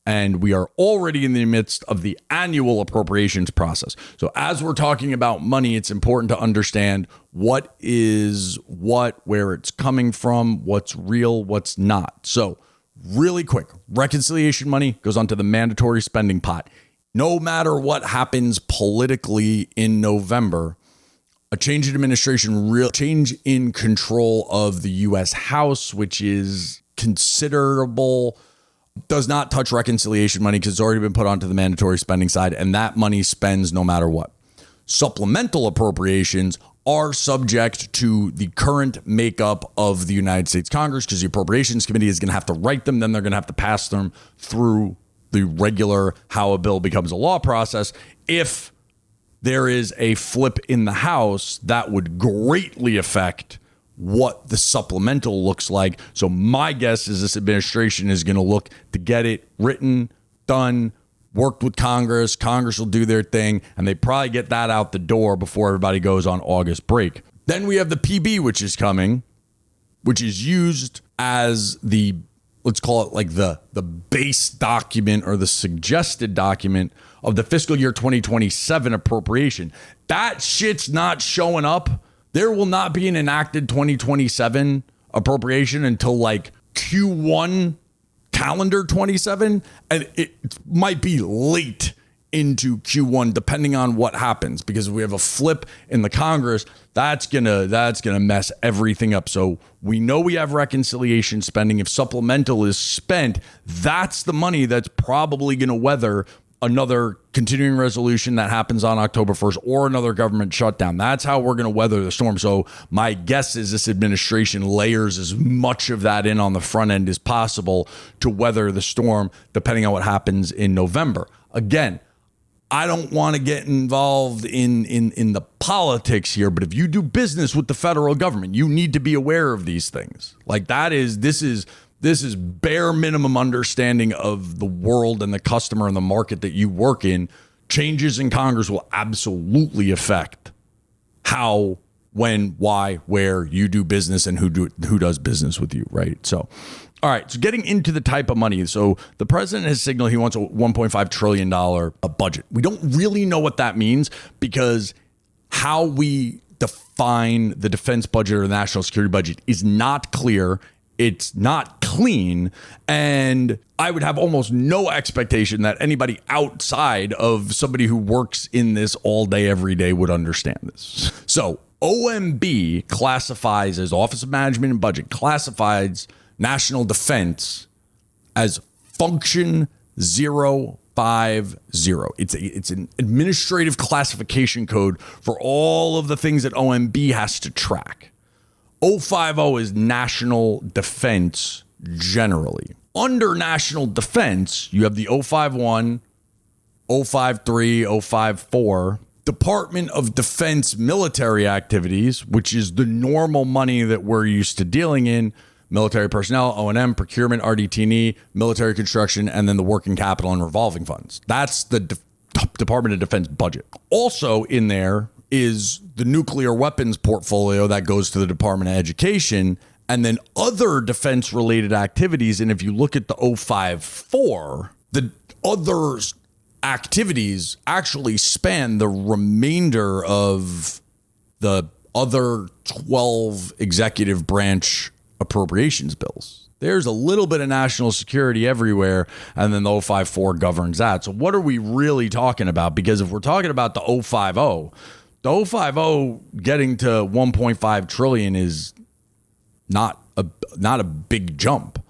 And we are already in the midst of the annual appropriations process. So as we're talking about money, it's important to understand what is what, where it's coming from, what's real, what's not. So really quick, reconciliation money goes onto the mandatory spending pot. No matter what happens politically in November, a change in administration, real change in control of the U.S. House, which is considerable, does not touch reconciliation money because it's already been put onto the mandatory spending side, and that money spends no matter what. Supplemental appropriations are subject to the current makeup of the United States Congress because the Appropriations Committee is going to have to write them, then they're going to have to pass them through the regular how a bill becomes a law process. If there is a flip in the House, that would greatly affect what the supplemental looks like. So my guess is this administration is going to look to get it written, done, worked with Congress. Congress will do their thing, and they probably get that out the door before everybody goes on August break. Then we have the PB, which is coming, which is used as the, let's call it like the base document or the suggested document of the fiscal year 2027 appropriation. That shit's not showing up. There will not be an enacted 2027 appropriation until like Q1 calendar 27. And it might be late into Q1, depending on what happens, because if we have a flip in the Congress, that's gonna mess everything up. So we know we have reconciliation spending. If supplemental is spent, that's the money that's probably gonna weather another continuing resolution that happens on October 1st or another government shutdown. That's how we're going to weather the storm. So my guess is this administration layers as much of that in on the front end as possible to weather the storm, depending on what happens in November. Again, I don't want to get involved in the politics here, but if you do business with the federal government, you need to be aware of these things. Like this is bare minimum understanding of the world and the customer and the market that you work in. Changes in Congress will absolutely affect how, when, why, where you do business and who does business with you, right? So, all right, so getting into the type of money. So the president has signaled he wants a $1.5 trillion budget. We don't really know what that means because how we define the defense budget or the national security budget is not clear. It's not clean, and I would have almost no expectation that anybody outside of somebody who works in this all day, every day would understand this. So OMB classifies, as Office of Management and Budget, classifies national defense as Function 050. It's an administrative classification code for all of the things that OMB has to track. 050 is national defense generally. Under national defense, you have the 051, 053, 054, Department of Defense military activities, which is the normal money that we're used to dealing in, military personnel, O&M, procurement, RDT&E, military construction, and then the working capital and revolving funds. That's the Department of Defense budget. Also in there is the nuclear weapons portfolio that goes to the Department of Education, and then other defense-related activities. And if you look at the 054, the other activities actually span the remainder of the other 12 executive branch appropriations bills. There's a little bit of national security everywhere, and then the 054 governs that. So what are we really talking about? Because if we're talking about the 050, the 050 getting to 1.5 trillion is not a big jump.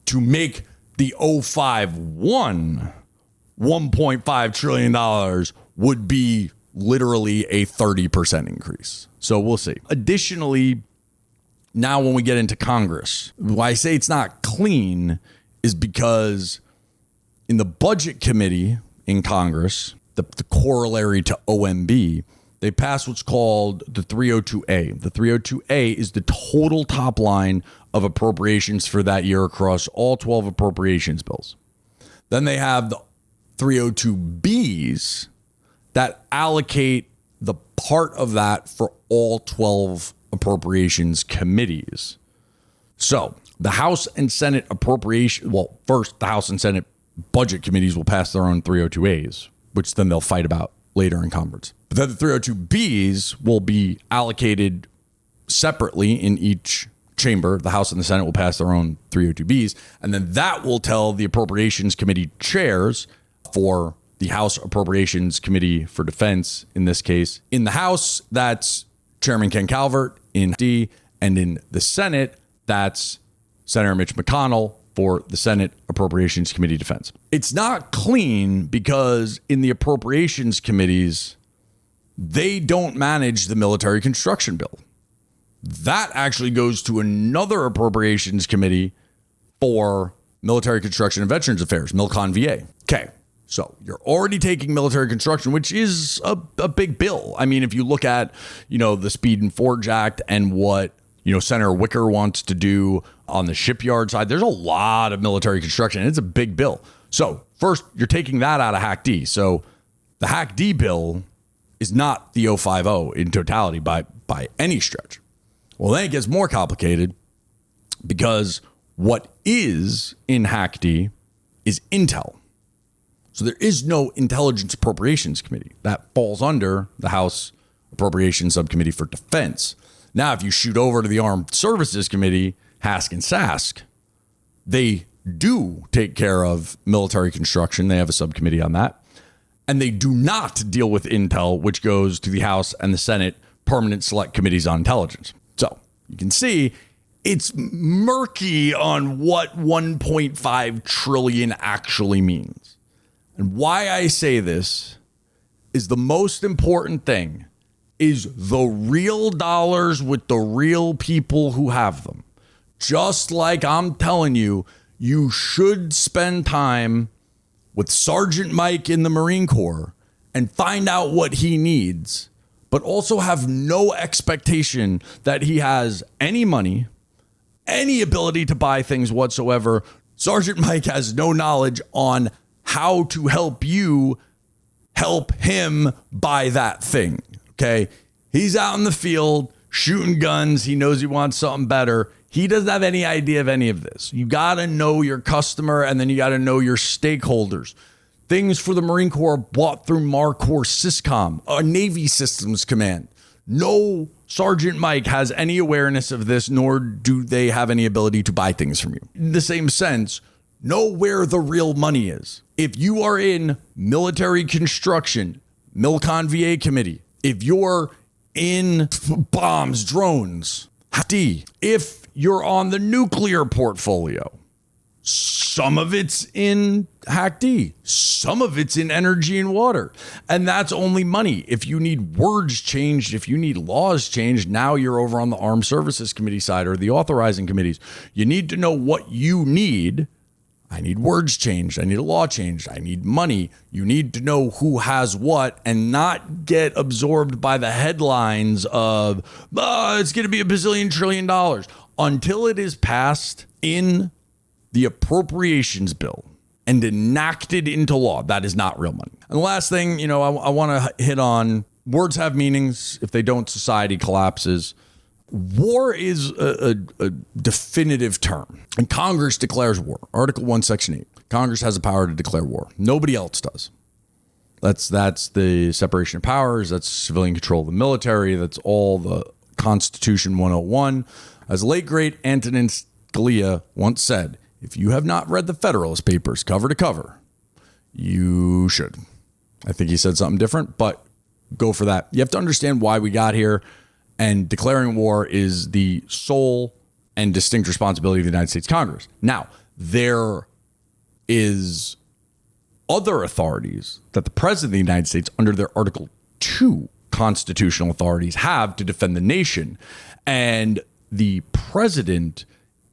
To make the 051 $1.5 trillion would be literally a 30% increase. So we'll see. Additionally, now when we get into Congress, why I say it's not clean is because in the budget committee in Congress, the corollary to OMB, they passed what's called the 302A. The 302A is the total top line of appropriations for that year across all 12 appropriations bills. Then they have the 302Bs that allocate the part of that for all 12 appropriations committees. So the House and Senate first the House and Senate budget committees will pass their own 302As, which then they'll fight about later in conference. But then the 302Bs will be allocated separately in each chamber. The House and the Senate will pass their own 302Bs, and then that will tell the Appropriations Committee chairs for the House Appropriations Committee for Defense, in this case. In the House, that's Chairman Ken Calvert in D, and in the Senate, that's Senator Mitch McConnell for the Senate Appropriations Committee Defense. It's not clean because in the appropriations committees, they don't manage the military construction bill. That actually goes to another appropriations committee for military construction and veterans affairs, MilCon-VA. Okay. So you're already taking military construction, which is a big bill. I mean, if you look at, the Speed and Forge Act and what, Senator Wicker wants to do on the shipyard side, there's a lot of military construction, and it's a big bill. So first, you're taking that out of Hack D. So the Hack D bill is not the 050 in totality by any stretch. Well, then it gets more complicated because what is in Hack D is Intel. So there is no Intelligence Appropriations Committee. That falls under the House Appropriations Subcommittee for Defense. Now, if you shoot over to the Armed Services Committee, HASC and SASC, they do take care of military construction. They have a subcommittee on that. And they do not deal with Intel, which goes to the House and the Senate Permanent Select Committees on Intelligence. So you can see it's murky on what 1.5 trillion actually means. And why I say this is the most important thing is the real dollars with the real people who have them. Just like I'm telling you, you should spend time with Sergeant Mike in the Marine Corps and find out what he needs, but also have no expectation that he has any money, any ability to buy things whatsoever. Sergeant Mike has no knowledge on how to help you help him buy that thing. Okay. He's out in the field shooting guns. He knows he wants something better. He doesn't have any idea of any of this. You got to know your customer, and then you got to know your stakeholders. Things for the Marine Corps bought through MARCOR Syscom, a Navy Systems Command. No Sergeant Mike has any awareness of this, nor do they have any ability to buy things from you. In the same sense, know where the real money is. If you are in military construction, MilCon-VA committee, if you're in bombs, drones, D, if you're on the nuclear portfolio, some of it's in Hack D, some of it's in energy and water, and that's only money. If you need words changed, if you need laws changed, now you're over on the Armed Services Committee side or the authorizing committees. You need to know what you need. I need words changed. I need a law changed. I need money. You need to know who has what and not get absorbed by the headlines of, it's going to be $1 bazillion trillion until it is passed in the appropriations bill and enacted into law. That is not real money. And the last thing, I want to hit on, words have meanings. If they don't, society collapses. War is a definitive term, and Congress declares war. Article 1, Section 8. Congress has the power to declare war. Nobody else does. That's the separation of powers. That's civilian control of the military. That's all the Constitution 101. As late, great Antonin Scalia once said, if you have not read the Federalist Papers cover to cover, you should. I think he said something different, but go for that. You have to understand why we got here. And declaring war is the sole and distinct responsibility of the United States Congress. Now, there is other authorities that the President of the United States, under their Article 2 constitutional authorities, have to defend the nation. And the President,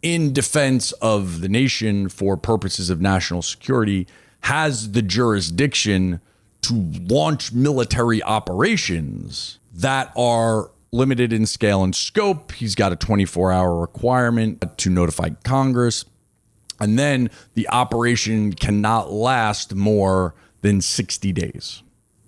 in defense of the nation for purposes of national security, has the jurisdiction to launch military operations that are limited in scale and scope. He's got a 24-hour requirement to notify Congress. And then the operation cannot last more than 60 days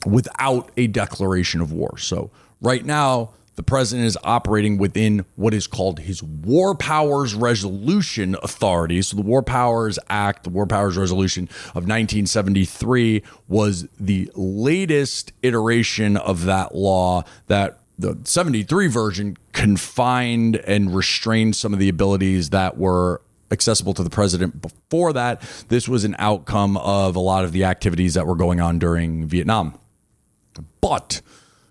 without a declaration of war. So right now, the president is operating within what is called his War Powers Resolution Authority. So the War Powers Act, the War Powers Resolution of 1973 was the latest iteration of that law. That the 73 version confined and restrained some of the abilities that were accessible to the president before that. This was an outcome of a lot of the activities that were going on during Vietnam. But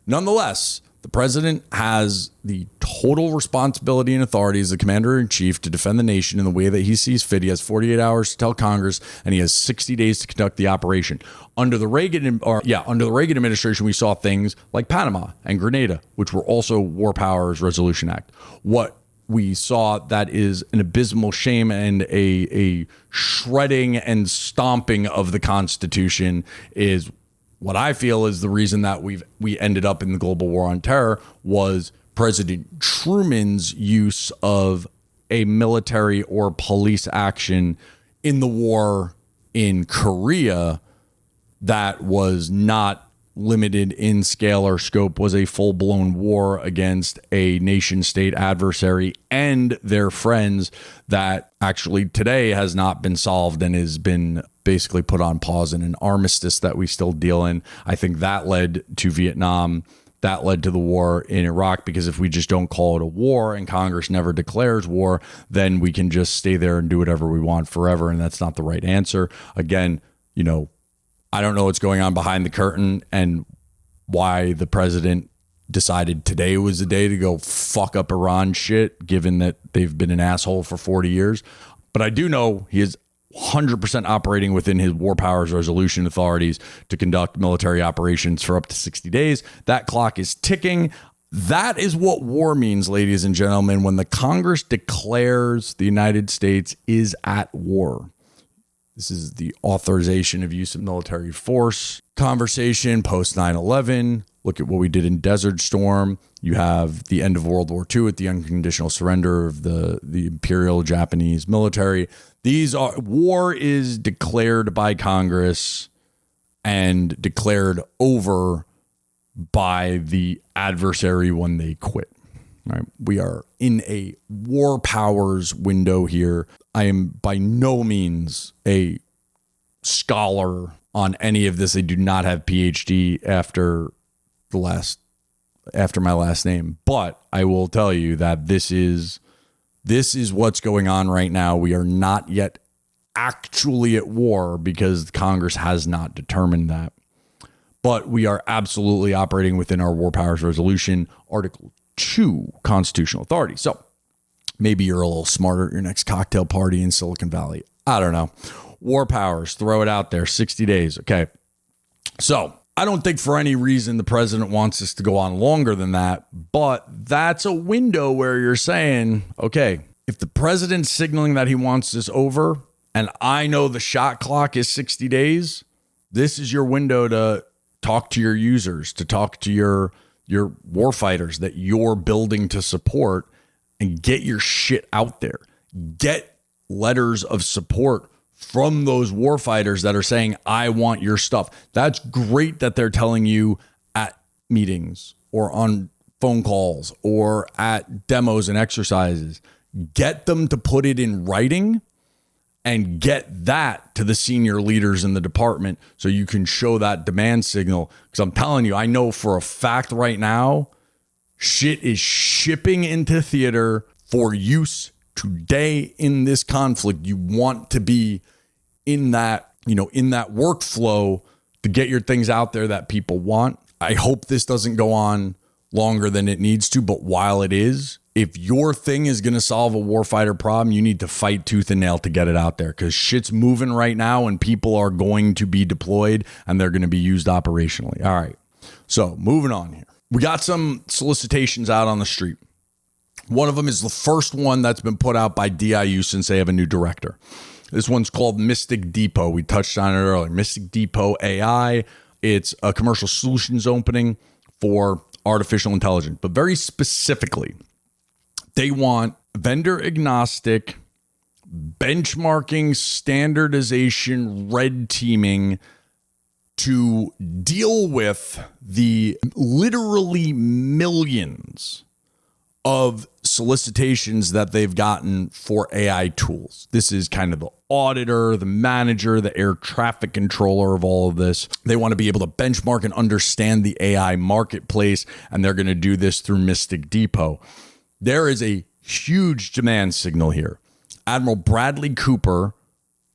nonetheless, the president has the total responsibility and authority as the commander-in-chief to defend the nation in the way that he sees fit. He has 48 hours to tell Congress, and he has 60 days to conduct the operation. Under the Reagan administration, we saw things like Panama and Grenada, which were also War Powers Resolution Act. What we saw that is an abysmal shame and a shredding and stomping of the Constitution is what I feel is the reason that we ended up in the global war on terror was President Truman's use of a military or police action in the war in Korea that was not limited in scale or scope, was a full-blown war against a nation-state adversary and their friends that actually today has not been solved and has been basically put on pause in an armistice that we still deal in. I think that led to Vietnam. That led to the war in Iraq, because if we just don't call it a war and Congress never declares war, then we can just stay there and do whatever we want forever. And that's not the right answer. Again, I don't know what's going on behind the curtain and why the president decided today was the day to go fuck up Iran shit, given that they've been an asshole for 40 years. But I do know he is 100% operating within his War Powers Resolution authorities to conduct military operations for up to 60 days. That clock is ticking. That is what war means, ladies and gentlemen, when the Congress declares the United States is at war. This is the authorization of use of military force conversation post 9/11. Look at what we did in Desert Storm. You have the end of World War II with the unconditional surrender of the Imperial Japanese military. War is declared by Congress and declared over by the adversary when they quit. Right? We are in a war powers window here. I am by no means a scholar on any of this. I do not have PhD after my last name, but I will tell you that this is what's going on right now. We are not yet actually at war because Congress has not determined that, but we are absolutely operating within our War Powers Resolution, Article 2 constitutional authority. So maybe you're a little smarter at your next cocktail party in Silicon Valley. I don't know. War powers, throw it out there, 60 days. Okay. So I don't think for any reason the president wants us to go on longer than that, but that's a window where you're saying, okay, if the president's signaling that he wants this over and I know the shot clock is 60 days, this is your window to talk to your users, to talk to your warfighters that you're building to support, and get your shit out there. Get letters of support from those warfighters that are saying, I want your stuff. That's great that they're telling you at meetings or on phone calls or at demos and exercises. Get them to put it in writing and get that to the senior leaders in the department so you can show that demand signal. Because I'm telling you, I know for a fact right now, shit is shipping into theater for use today in this conflict. You want to be in that, in that workflow to get your things out there that people want. I hope this doesn't go on longer than it needs to, but while it is, if your thing is going to solve a warfighter problem, you need to fight tooth and nail to get it out there, because shit's moving right now and people are going to be deployed and they're going to be used operationally. All right. So moving on here. We got some solicitations out on the street. One of them is the first one that's been put out by DIU since they have a new director. This one's called Mystic Depot. We touched on it earlier. Mystic Depot AI. It's a commercial solutions opening for artificial intelligence, but very specifically, they want vendor agnostic benchmarking, standardization, red teaming to deal with the literally millions of solicitations that they've gotten for AI tools. This is kind of the auditor, the manager, the air traffic controller of all of this. They want to be able to benchmark and understand the AI marketplace, and they're going to do this through Mystic Depot. There is a huge demand signal here. Admiral Bradley Cooper,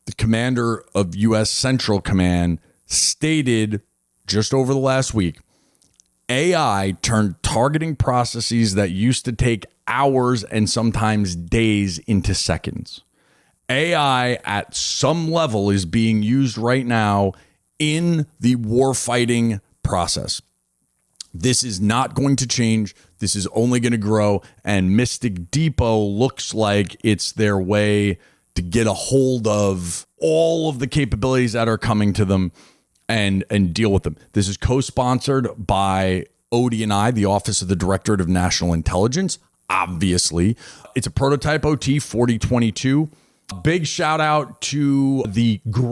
the commander of U.S. Central Command, stated just over the last week, AI turned targeting processes that used to take hours and sometimes days into seconds. AI at some level is being used right now in the warfighting process. This is not going to change. This is only going to grow. And Mystic Depot looks like it's their way to get a hold of all of the capabilities that are coming to them and deal with them. This is co-sponsored by ODNI, the Office of the Directorate of National Intelligence. Obviously, it's a prototype OT 4022. Big shout out to the OG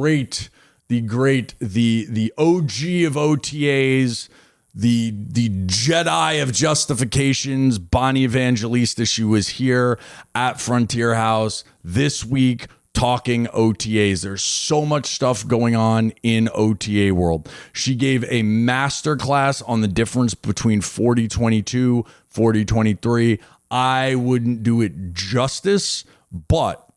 of OTAs, the Jedi of justifications, Bonnie Evangelista. She was here at Frontier House this week talking OTAs. There's so much stuff going on in OTA world. She gave a masterclass on the difference between 4022, 4023. I wouldn't do it justice, but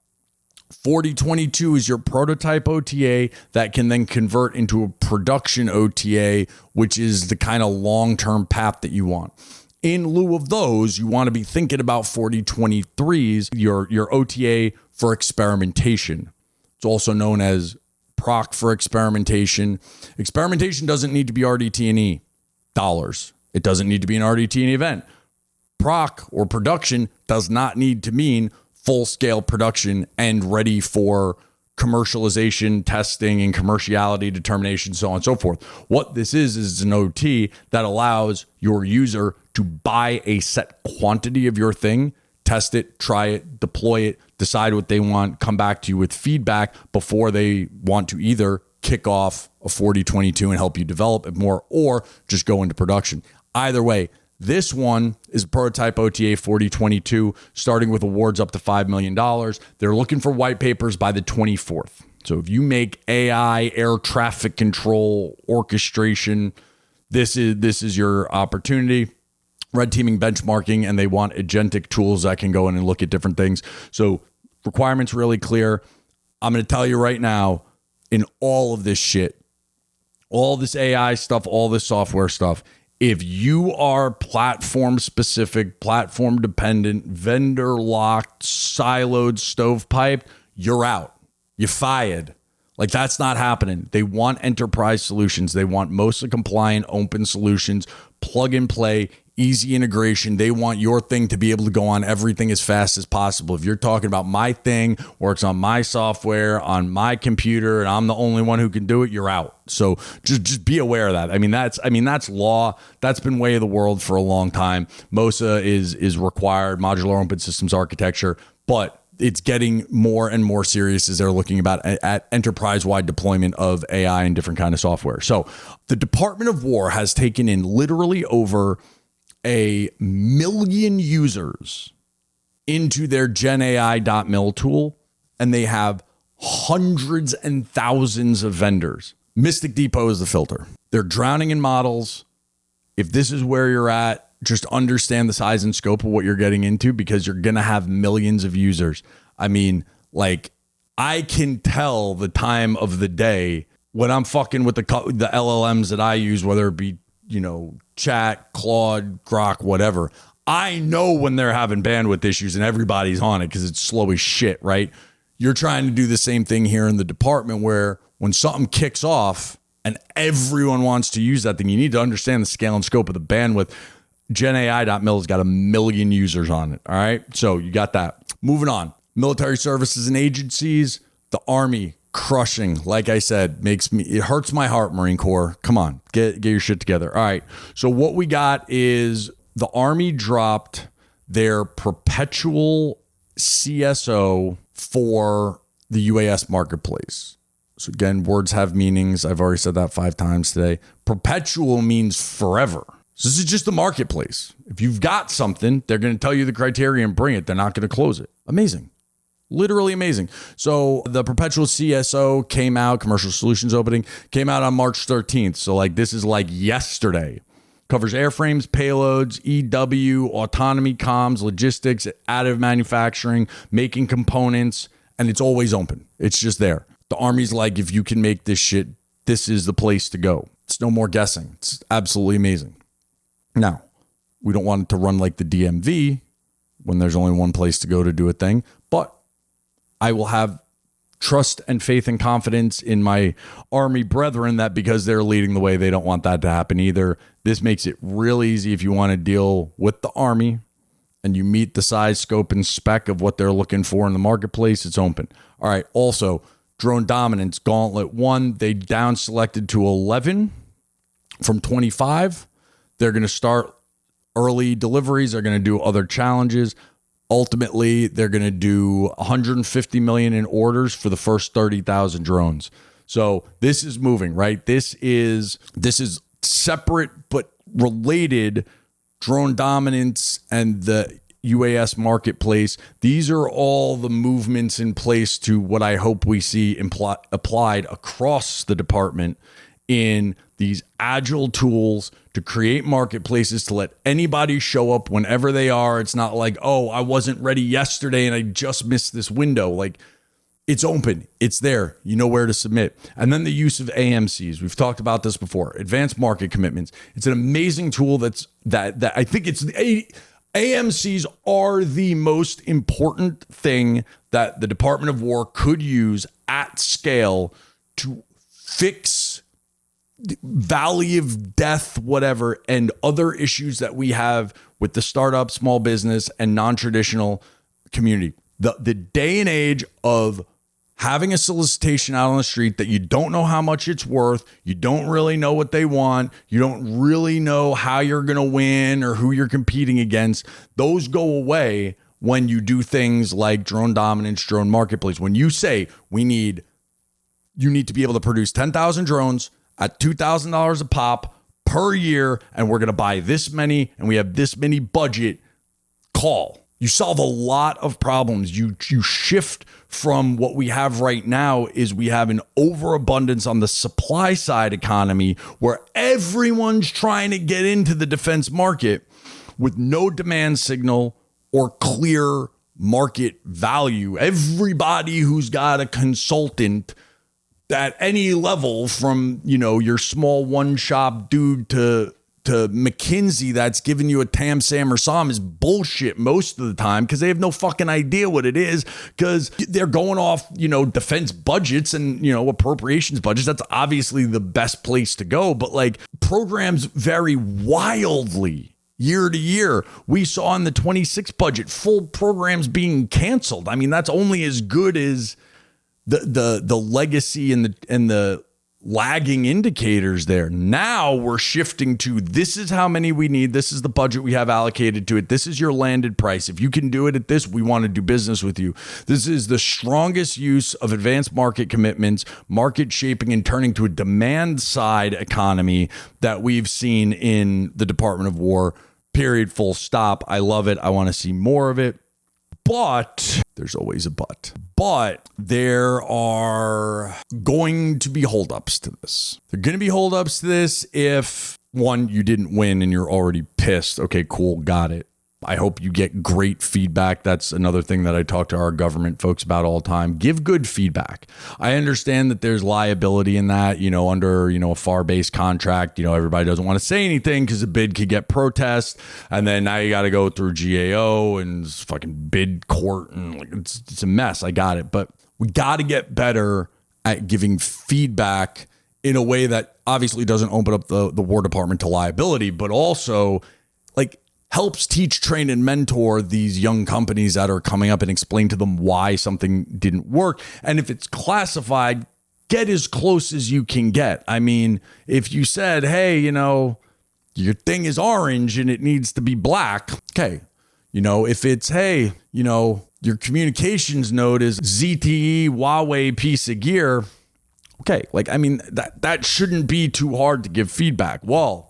4022 is your prototype OTA that can then convert into a production OTA, which is the kind of long-term path that you want. In lieu of those, you want to be thinking about 4023s, your OTA for experimentation. It's also known as PROC for experimentation. Experimentation doesn't need to be RDT&E dollars. It doesn't need to be an RDT&E event. PROC or production does not need to mean full-scale production and ready for commercialization, testing, and commerciality determination, so on and so forth. What this is an OT that allows your user to buy a set quantity of your thing, test it, try it, deploy it, decide what they want, come back to you with feedback before they want to either kick off a 4022 and help you develop it more or just go into production. Either way, this one is a prototype OTA 4022, starting with awards up to $5 million. They're looking for white papers by the 24th. So if you make AI, air traffic control, orchestration, this is your opportunity. Red teaming, benchmarking, and they want agentic tools that can go in and look at different things. So requirements really clear. I'm going to tell you right now, in all of this shit, all this AI stuff, all this software stuff, if you are platform specific, platform dependent, vendor locked, siloed, stovepiped, you're out. You're fired. Like, that's not happening. They want enterprise solutions. They want mostly compliant, open solutions, plug and play, easy integration. They want your thing to be able to go on everything as fast as possible. If you're talking about my thing, works on my software, on my computer, and I'm the only one who can do it, you're out. So just be aware of that. That's law. That's been way of the world for a long time. MOSA is required, modular open systems architecture, but it's getting more and more serious as they're looking at enterprise-wide deployment of AI and different kind of software. So the Department of War has taken in literally over 1 million users into their GenAI.mil tool, and they have hundreds and thousands of vendors. Mystic Depot is the filter. They're drowning in models. If this is where you're at, just understand the size and scope of what you're getting into, because you're going to have millions of users. I mean, like, I can tell the time of the day when I'm fucking with the LLMs that I use, whether it be, Chat, Claude, Grok, whatever. I know when they're having bandwidth issues and everybody's on it because it's slow as shit, right? You're trying to do the same thing here in the department, where when something kicks off and everyone wants to use that thing, you need to understand the scale and scope of the bandwidth. GenAI.mil has got 1 million users on it. All right. So you got that. Moving on. Military services and agencies, the Army crushing. Like I said, it hurts my heart, Marine Corps. Come on, get your shit together. All right. So what we got is the Army dropped their perpetual CSO for the UAS marketplace. So again, words have meanings. I've already said that 5 times today. Perpetual means forever. So this is just the marketplace. If you've got something, they're going to tell you the criteria and bring it. They're not going to close it. Amazing. Literally amazing. So the perpetual CSO came out, commercial solutions opening, came out on March 13th. So like this is like yesterday. Covers airframes, payloads, EW, autonomy, comms, logistics, additive manufacturing, making components, and it's always open. It's just there. The Army's like, if you can make this shit, this is the place to go. It's no more guessing. It's absolutely amazing. Now, we don't want it to run like the DMV when there's only one place to go to do a thing, but I will have trust and faith and confidence in my Army brethren that because they're leading the way, they don't want that to happen either. This makes it real easy if you want to deal with the Army and you meet the size, scope, and spec of what they're looking for in the marketplace. It's open. All right. Also, Drone Dominance Gauntlet 1, they down selected to 11 from 25. They're going to start early deliveries. They're going to do other challenges. Ultimately, they're going to do 150 million in orders for the first 30,000 drones. So this is moving, right? This is separate but related. Drone Dominance and the UAS marketplace. These are all the movements in place to what I hope we see applied across the department in these agile tools to create marketplaces to let anybody show up whenever they are. It's not like, oh, I wasn't ready yesterday and I just missed this window. Like, it's open. It's there. You know where to submit. And then the use of AMCs. We've talked about this before. Advanced market commitments. It's an amazing tool that I think AMCs are the most important thing that the Department of War could use at scale to fix valley of death, whatever, and other issues that we have with the startup, small business, and non-traditional community. The day and age of having a solicitation out on the street that you don't know how much it's worth, you don't really know what they want, you don't really know how you're going to win or who you're competing against, those go away when you do things like Drone Dominance, Drone Marketplace. When you say you need to be able to produce 10,000 drones at $2,000 a pop per year, and we're going to buy this many, and we have this many budget, call. You solve a lot of problems. You shift from what we have right now is we have an overabundance on the supply side economy where everyone's trying to get into the defense market with no demand signal or clear market value. Everybody who's got a consultant at any level, from, your small one shop dude to McKinsey that's giving you a Tam, Sam, or Sam, is bullshit most of the time because they have no fucking idea what it is, because they're going off, defense budgets and, appropriations budgets. That's obviously the best place to go. But like, programs vary wildly year to year. We saw in the 26 budget full programs being canceled. I mean, that's only as good as the legacy and the lagging indicators there. Now we're shifting to, this is how many we need. This is the budget we have allocated to it. This is your landed price. If you can do it at this, we want to do business with you. This is the strongest use of advanced market commitments, market shaping, and turning to a demand side economy that we've seen in the Department of War, period, full stop. I love it. I want to see more of it. But there's always a but. But there are going to be holdups to this. There are going to be holdups to this if, one, you didn't win and you're already pissed. Okay, cool, got it. I hope you get great feedback. That's another thing that I talk to our government folks about all the time. Give good feedback. I understand that there's liability in that, under, a FAR-based contract, everybody doesn't want to say anything because a bid could get protest. And then now you got to go through GAO and fucking bid court. And it's a mess. I got it. But we got to get better at giving feedback in a way that obviously doesn't open up the War Department to liability, but also helps teach, train, and mentor these young companies that are coming up and explain to them why something didn't work. And if it's classified, get as close as you can get. I mean, if you said, hey, your thing is orange and it needs to be black. Okay. If it's, hey, your communications node is ZTE Huawei piece of gear. Okay. That shouldn't be too hard to give feedback. Well,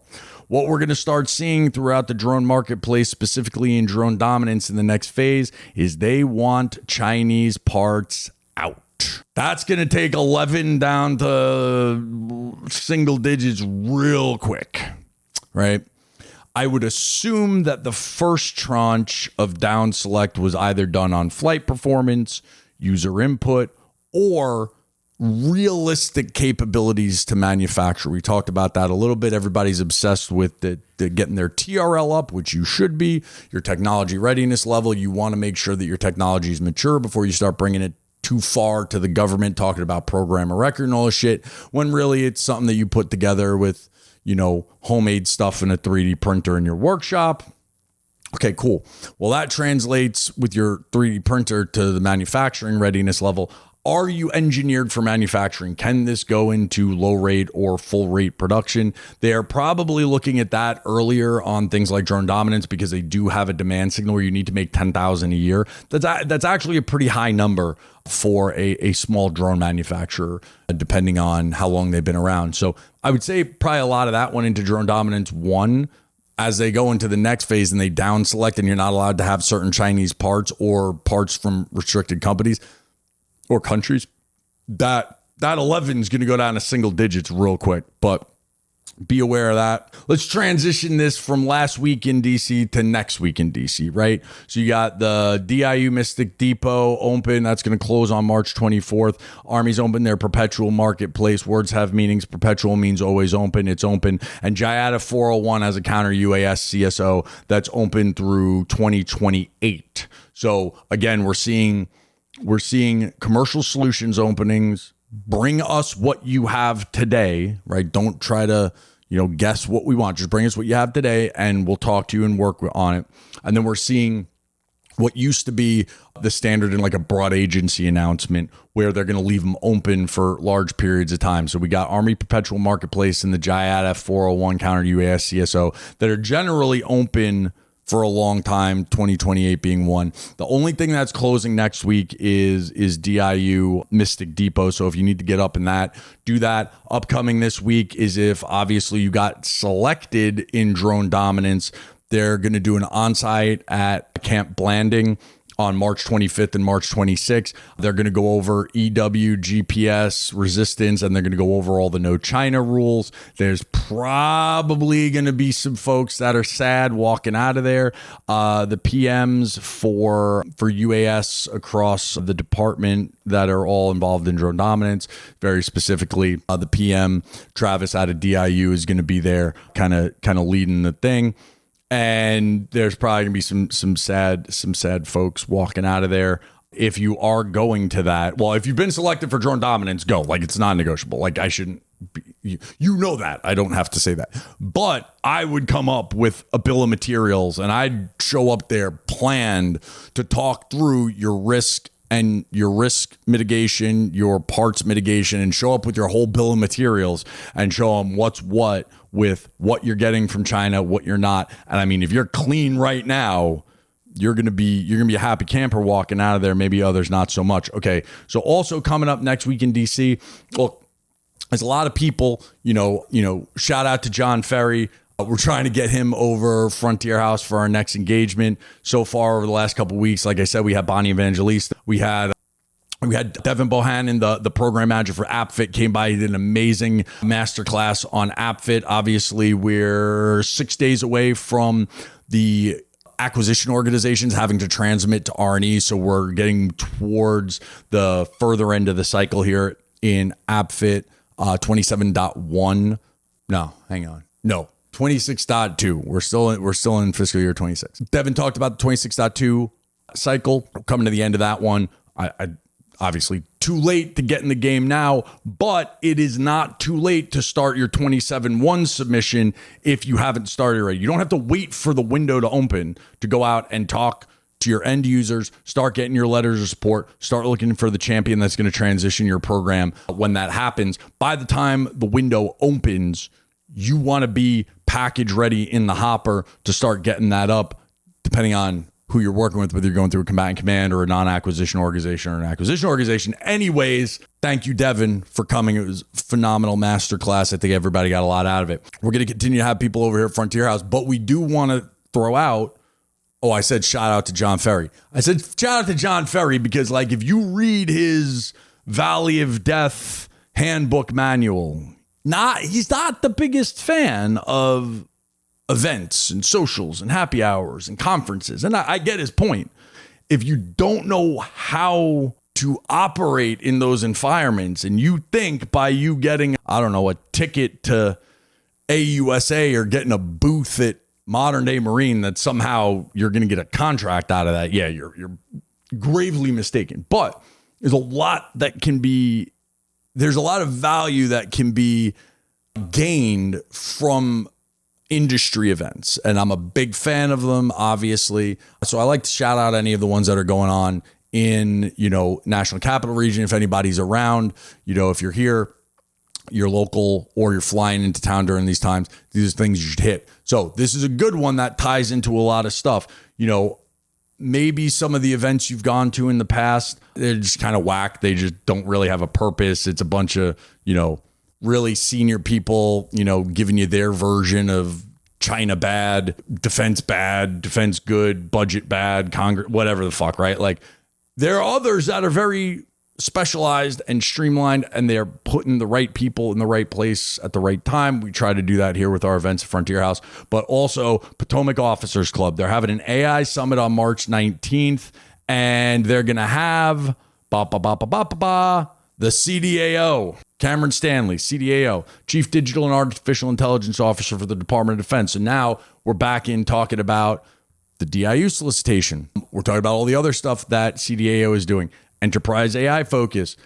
what we're going to start seeing throughout the drone marketplace, specifically in drone dominance in the next phase, is they want Chinese parts out. That's going to take 11 down to single digits real quick, right? I would assume that the first tranche of down select was either done on flight performance, user input, or realistic capabilities to manufacture. We talked about that a little bit. Everybody's obsessed with the getting their TRL up, which you should be. Your technology readiness level. You want to make sure that your technology is mature before you start bringing it too far to the government, talking about program of record and all this shit, when really it's something that you put together with, homemade stuff in a 3D printer in your workshop. Okay, cool. Well, that translates with your 3D printer to the manufacturing readiness level. Are you engineered for manufacturing? Can this go into low rate or full rate production? They are probably looking at that earlier on things like drone dominance because they do have a demand signal where you need to make 10,000 a year. That's actually a pretty high number for a small drone manufacturer, depending on how long they've been around. So I would say probably a lot of that went into drone dominance 1. As they go into the next phase and they down select and you're not allowed to have certain Chinese parts or parts from restricted companies or countries, that 11 is going to go down to single digits real quick, but be aware of that. Let's transition this from last week in D.C. to next week in D.C., right? So you got the DIU Mystic Depot open. That's going to close on March 24th. Army's open their perpetual marketplace. Words have meanings. Perpetual means always open. It's open. And Jayada 401 has a counter UAS CSO that's open through 2028. So again, we're seeing commercial solutions openings. Bring us what you have today, right? Don't try to, guess what we want. Just bring us what you have today and we'll talk to you and work on it. And then we're seeing what used to be the standard in like a broad agency announcement where they're going to leave them open for large periods of time. So we got Army Perpetual Marketplace and the Jayada 401 counter UAS CSO that are generally open for a long time, 2028 being one. The only thing that's closing next week is DIU Mystic Depot. So if you need to get up in that, do that. Upcoming this week is if obviously you got selected in drone dominance, they're going to do an on-site at Camp Blanding on March 25th and March 26th. They're going to go over EW, GPS, resistance, and they're going to go over all the no China rules. There's probably going to be some folks that are sad walking out of there. The PMs for UAS across the department that are all involved in drone dominance, very specifically, the PM, Travis out of DIU, is going to be there kind of leading the thing. And there's probably gonna be some sad folks walking out of there. If you are going to that, well, if you've been selected for drone dominance, go. Like, it's non-negotiable. Like, I shouldn't be, You know that. I don't have to say that. But I would come up with a bill of materials and I'd show up there planned to talk through your risk and your risk mitigation, your parts mitigation, and show up with your whole bill of materials and show them what's what with what you're getting from China, what you're not. And I mean, if you're clean right now, you're gonna be a happy camper walking out of there. Maybe others not so much. Okay. So also coming up next week in DC, look, there's a lot of people, shout out to John Ferry. We're trying to get him over Frontier House for our next engagement. So far over the last couple of weeks, like I said, we had Bonnie Evangelista. We had Devin Bohannon, the program manager for AppFit, came by. He did an amazing masterclass on AppFit. Obviously, we're 6 days away from the acquisition organizations having to transmit to R&E. So we're getting towards the further end of the cycle here in AppFit 27.1. No, hang on. No. 26.2. We're still in fiscal year 26. Devin talked about the 26.2 cycle. Coming to the end of that one. I obviously too late to get in the game now, but it is not too late to start your 27.1 submission if you haven't started already. You don't have to wait for the window to open to go out and talk to your end users, start getting your letters of support, start looking for the champion that's going to transition your program. When that happens, by the time the window opens, you want to be package ready in the hopper to start getting that up, depending on who you're working with, whether you're going through a combatant command or a non-acquisition organization or an acquisition organization. Anyways, thank you, Devin, for coming. It was a phenomenal masterclass. I think everybody got a lot out of it. We're going to continue to have people over here at Frontier House, but we do want to throw out, I said shout out to John Ferry. I said shout out to John Ferry because, like, if you read his Valley of Death handbook manual, he's not the biggest fan of events and socials and happy hours and conferences. And I get his point. If you don't know how to operate in those environments and you think by you getting, a ticket to AUSA or getting a booth at Modern Day Marine that somehow you're going to get a contract out of that, yeah, you're gravely mistaken. But there's a lot of value that can be gained from industry events, and I'm a big fan of them, obviously. So I like to shout out any of the ones that are going on in, National Capital Region. If anybody's around, if you're here, you're local, or you're flying into town during these times, these are things you should hit. So this is a good one that ties into a lot of stuff. Maybe some of the events you've gone to in the past, they're just kind of whack. They just don't really have a purpose. It's a bunch of, really senior people, giving you their version of China bad, defense good, budget bad, Congress, whatever the fuck, right? Like, there are others that are very specialized and streamlined, and they're putting the right people in the right place at the right time. We try to do that here with our events at Frontier House, but also Potomac Officers Club. They're having an AI summit on March 19th, and they're going to have the CDAO, Cameron Stanley, CDAO, Chief Digital and Artificial Intelligence Officer for the Department of Defense. So now we're back in talking about the DIU solicitation. We're talking about all the other stuff that CDAO is doing. Enterprise AI focus,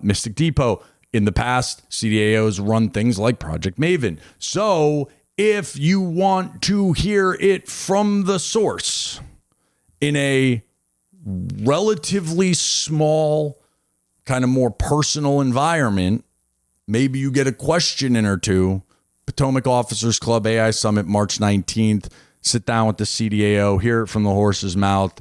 Mystic Depot. In the past, CDAOs run things like Project Maven. So if you want to hear it from the source in a relatively small, kind of more personal environment, maybe you get a question in or two. Potomac Officers Club AI Summit, March 19th. Sit down with the CDAO, hear it from the horse's mouth,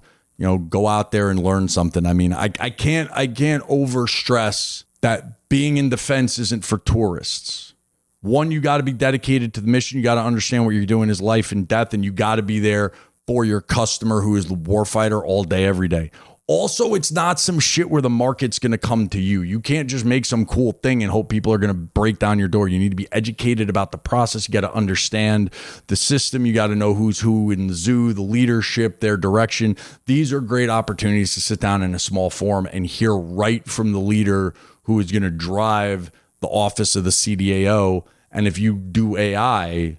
go out there and learn something. I mean, I can't overstress that being in defense isn't for tourists. One, you got to be dedicated to the mission. You got to understand what you're doing is life and death, and you got to be there for your customer who is the warfighter all day, every day. Also, it's not some shit where the market's going to come to you. You can't just make some cool thing and hope people are going to break down your door. You need to be educated about the process. You got to understand the system. You got to know who's who in the zoo, the leadership, their direction. These are great opportunities to sit down in a small forum and hear right from the leader who is going to drive the office of the CDAO. And if you do AI,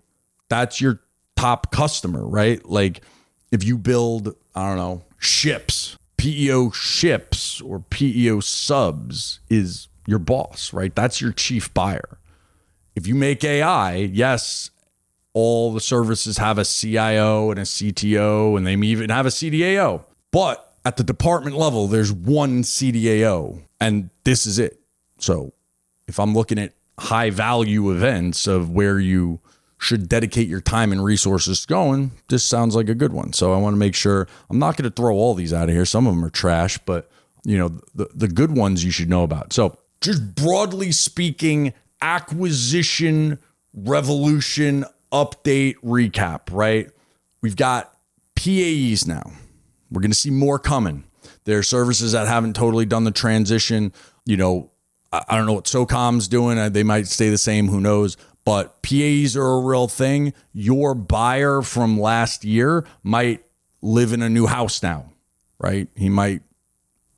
that's your top customer, right? Like, if you build, ships, PEO ships or PEO subs is your boss, right? That's your chief buyer. if you make AI, yes, all the services have a CIO and a CTO, and they may even have a CDAO. But at the department level, there's one CDAO, and this is it. So if I'm looking at high value events of where you should dedicate your time and resources going, this sounds like a good one. So I want to make sure I'm not going to throw all these out of here. Some of them are trash, but the good ones you should know about. So just broadly speaking, acquisition revolution update recap, right? We've got PAEs now. We're going to see more coming. There are services that haven't totally done the transition. I don't know what SOCOM's doing. They might stay the same. Who knows? But PAEs are a real thing. Your buyer from last year might live in a new house now, right? They might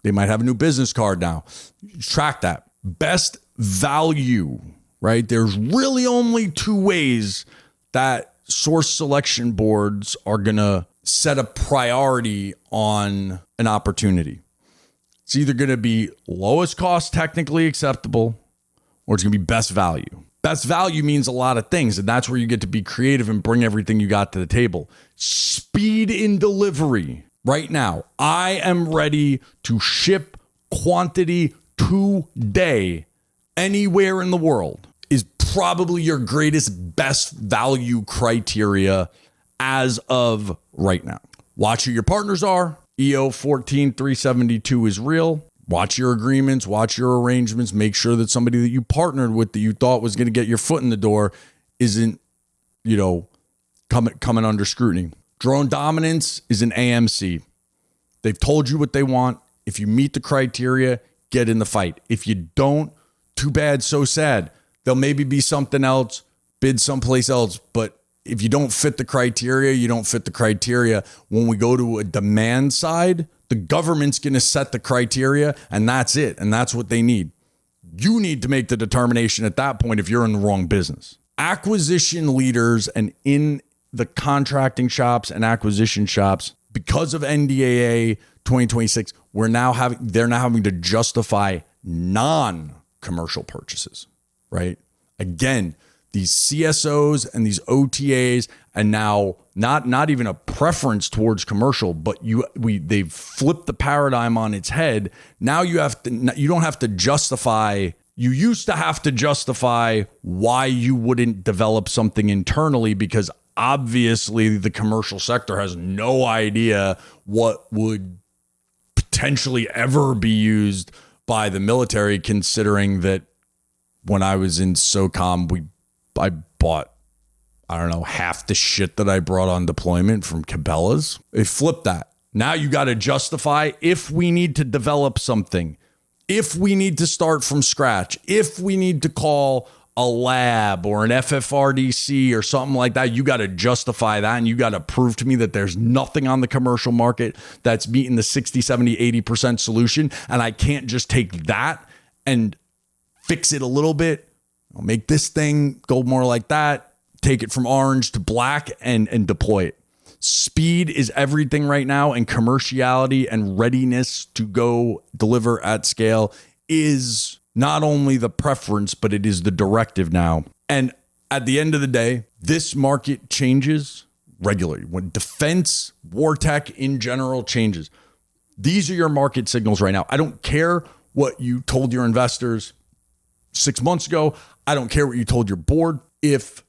have a new business card now. Track that. Best value, right? There's really only two ways that source selection boards are going to set a priority on an opportunity. It's either going to be lowest cost technically acceptable, or it's going to be best value. Best value means a lot of things, and that's where you get to be creative and bring everything you got to the table. Speed in delivery. Right now, I am ready to ship quantity today anywhere in the world is probably your greatest best value criteria as of right now. Watch who your partners are. EO 14372 is real. Watch your agreements, watch your arrangements, make sure that somebody that you partnered with that you thought was going to get your foot in the door isn't, coming under scrutiny. Drone dominance is an AMC. They've told you what they want. If you meet the criteria, get in the fight. If you don't, too bad, so sad. There'll maybe be something else, bid someplace else, but if you don't fit the criteria, you don't fit the criteria. When we go to a demand side, the government's going to set the criteria, and that's it. And that's what they need. You need to make the determination at that point if you're in the wrong business. Acquisition leaders and in the contracting shops and acquisition shops, because of NDAA 2026, they're now having to justify non-commercial purchases, right? Again, these CSOs and these OTAs, and now not even a preference towards commercial, but they've flipped the paradigm on its head. Now you don't have to justify. You used to have to justify why you wouldn't develop something internally, because obviously the commercial sector has no idea what would potentially ever be used by the military, considering that when I was in SOCOM, I bought, half the shit that I brought on deployment from Cabela's. They flipped that. Now you got to justify if we need to develop something, if we need to start from scratch, if we need to call a lab or an FFRDC or something like that, you got to justify that, and you got to prove to me that there's nothing on the commercial market that's meeting the 60, 70, 80% solution, and I can't just take that and fix it a little bit. I'll make this thing go more like that, take it from orange to black and deploy it. Speed is everything right now, and commerciality and readiness to go deliver at scale is not only the preference, but it is the directive now. And at the end of the day, this market changes regularly. When defense, war tech in general changes, these are your market signals right now. I don't care what you told your investors 6 months ago. I don't care what you told your board. If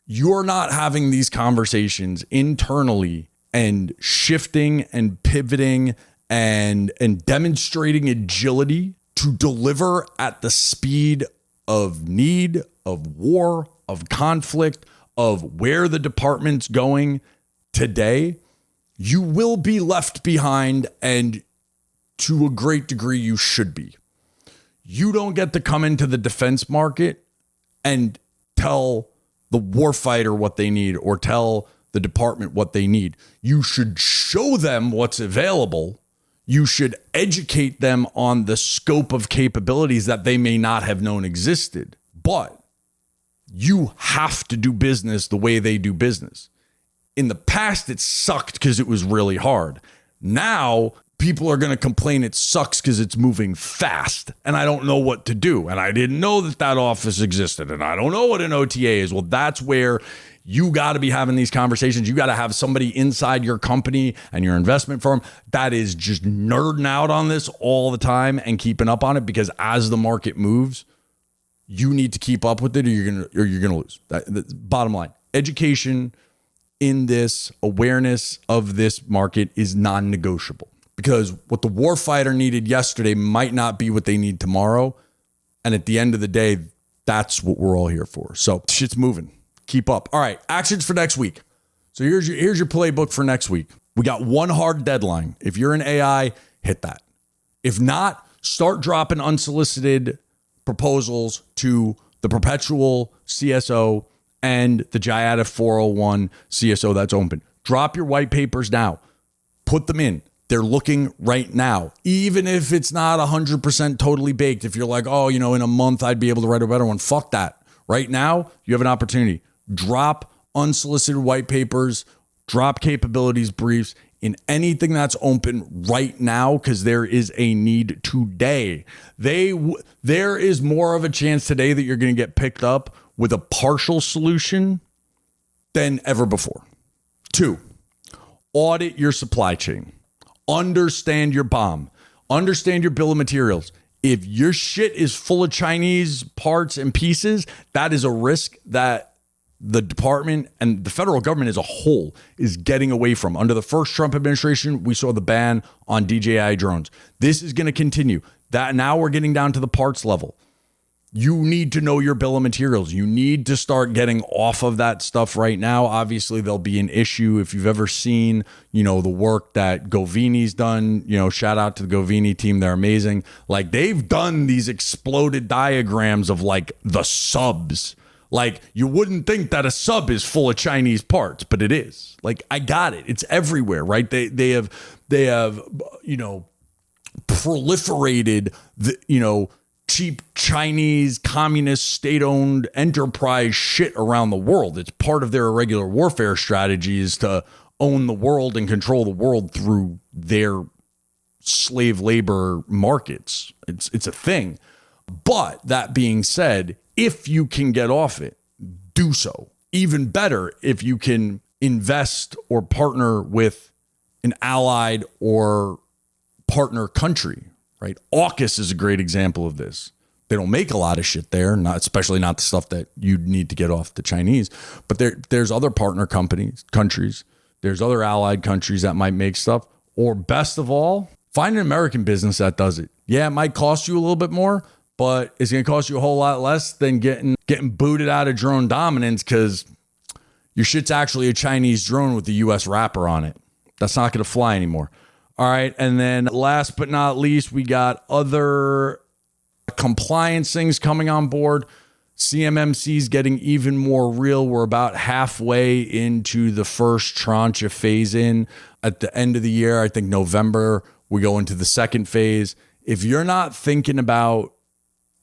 you're not having these conversations internally and shifting and pivoting and demonstrating agility to deliver at the speed of need, of war, of conflict, of where the department's going today, you will be left behind, and to a great degree, you should be. You don't get to come into the defense market and tell the warfighter what they need or tell the department what they need. You should show them what's available. You should educate them on the scope of capabilities that they may not have known existed. But you have to do business the way they do business. In the past, it sucked because it was really hard. Now, people are going to complain it sucks because it's moving fast and I don't know what to do. And I didn't know that office existed and I don't know what an OTA is. Well, that's where you got to be having these conversations. You got to have somebody inside your company and your investment firm that is just nerding out on this all the time and keeping up on it, because as the market moves, you need to keep up with it or you're gonna lose. That's bottom line. Education in this, awareness of this market is non-negotiable, because what the warfighter needed yesterday might not be what they need tomorrow. And at the end of the day, that's what we're all here for. So shit's moving. Keep up. All right, actions for next week. So here's your playbook for next week. We got one hard deadline. If you're in AI, hit that. If not, start dropping unsolicited proposals to the perpetual CSO and the GIATA 401 CSO that's open. Drop your white papers now. Put them in. They're looking right now. Even if it's not 100% totally baked, if you're like, oh, in a month I'd be able to write a better one. Fuck that. Right now, you have an opportunity. Drop unsolicited white papers, drop capabilities briefs in anything that's open right now, because there is a need today. There is more of a chance today that you're going to get picked up with a partial solution than ever before. 2, audit your supply chain. Understand your BOM. Understand your bill of materials. If your shit is full of Chinese parts and pieces, that is a risk that the department and the federal government as a whole is getting away from. Under the first Trump administration, we saw the ban on DJI drones. This is going to continue. That now we're getting down to the parts level. You need to know your bill of materials. You need to start getting off of that stuff right now. Obviously, there'll be an issue if you've ever seen, the work that Govini's done. Shout out to the Govini team. They're amazing. Like, they've done these exploded diagrams of like the subs. Like, you wouldn't think that a sub is full of Chinese parts, but it is. Like, I got it. It's everywhere, right? They have proliferated the, cheap Chinese communist state-owned enterprise shit around the world. It's part of their irregular warfare strategies to own the world and control the world through their slave labor markets. It's a thing. But that being said, if you can get off it, do so. Even better if you can invest or partner with an allied or partner country. Right? AUKUS is a great example of this. They don't make a lot of shit there, especially not the stuff that you need to get off the Chinese. But there's other partner countries. There's other allied countries that might make stuff. Or best of all, find an American business that does it. Yeah, it might cost you a little bit more, but it's going to cost you a whole lot less than getting booted out of drone dominance, because your shit's actually a Chinese drone with the U.S. wrapper on it. That's not going to fly anymore. All right. And then last but not least, we got other compliance things coming on board. CMMC is getting even more real. We're about halfway into the first tranche of phase in. At the end of the year, I think November, we go into the second phase. If you're not thinking about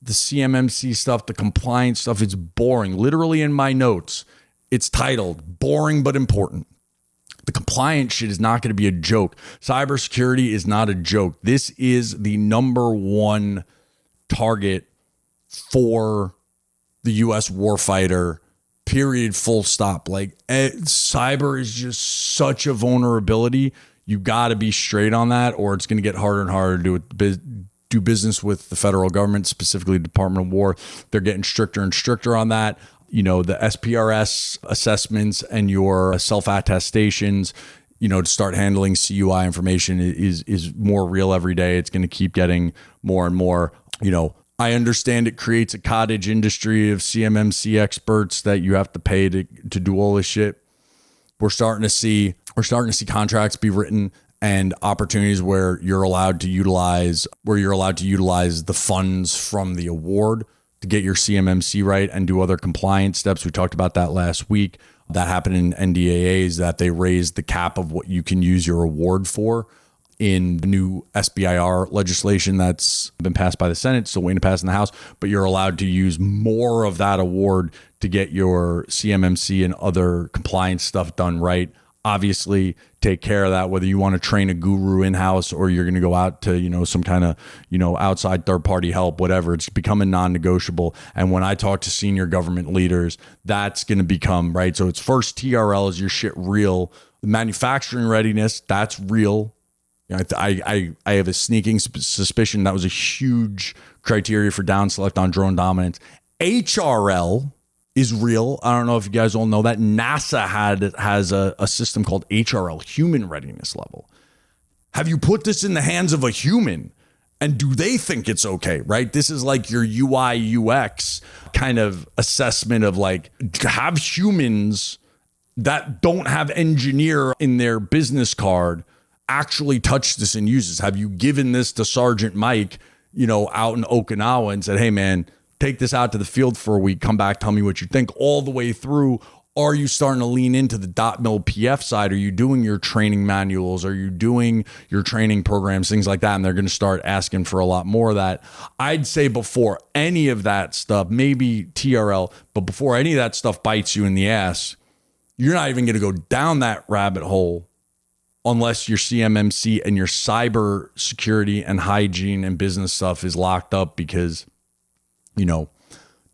the CMMC stuff, the compliance stuff, it's boring. Literally in my notes, it's titled Boring But Important. The compliance shit is not going to be a joke. Cybersecurity is not a joke. This is the number one target for the U.S. warfighter, period, full stop. Like, cyber is just such a vulnerability. You got to be straight on that, or it's going to get harder and harder to do business with the federal government, specifically the Department of War. They're getting stricter and stricter on that. The SPRS assessments and your self-attestations, to start handling CUI information is more real every day. It's going to keep getting more and more. I understand it creates a cottage industry of CMMC experts that you have to pay to do all this shit. We're starting to see contracts be written and opportunities where you're allowed to utilize the funds from the award to get your CMMC right and do other compliance steps. We talked about that last week. That happened in NDAAs, that they raised the cap of what you can use your award for in the new SBIR legislation that's been passed by the Senate, still waiting to pass in the House. But you're allowed to use more of that award to get your CMMC and other compliance stuff done right. obviously take care of that, whether you want to train a guru in-house or you're going to go out to, some kind of, outside third-party help, whatever. It's becoming non-negotiable. And when I talk to senior government leaders, that's going to become, right? So it's first TRL, is your shit real? Manufacturing readiness, that's real. I have a sneaking suspicion that was a huge criteria for down select on drone dominance. HRL is real. I don't know if you guys all know that. NASA has a system called HRL, human readiness level. Have you put this in the hands of a human? And do they think it's okay, right? This is like your UI UX kind of assessment of like, have humans that don't have engineer in their business card actually touch this and use this? Have you given this to Sergeant Mike, out in Okinawa and said, hey man, take this out to the field for a week, come back, tell me what you think, all the way through? Are you starting to lean into the .mil PF side? Are you doing your training manuals? Are you doing your training programs, things like that? And they're going to start asking for a lot more of that. I'd say before any of that stuff, maybe TRL, but before any of that stuff bites you in the ass, you're not even going to go down that rabbit hole unless your CMMC and your cyber security and hygiene and business stuff is locked up, because,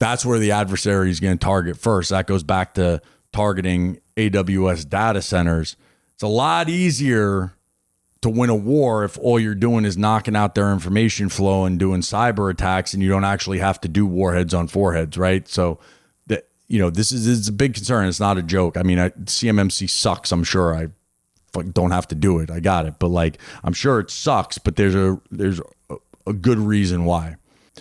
that's where the adversary is going to target first. That goes back to targeting AWS data centers. It's a lot easier to win a war if all you're doing is knocking out their information flow and doing cyber attacks, and you don't actually have to do warheads on foreheads, right? So this is a big concern. It's not a joke. I mean, CMMC sucks. I'm sure I don't have to do it. I got it. But I'm sure it sucks, but there's a good reason why.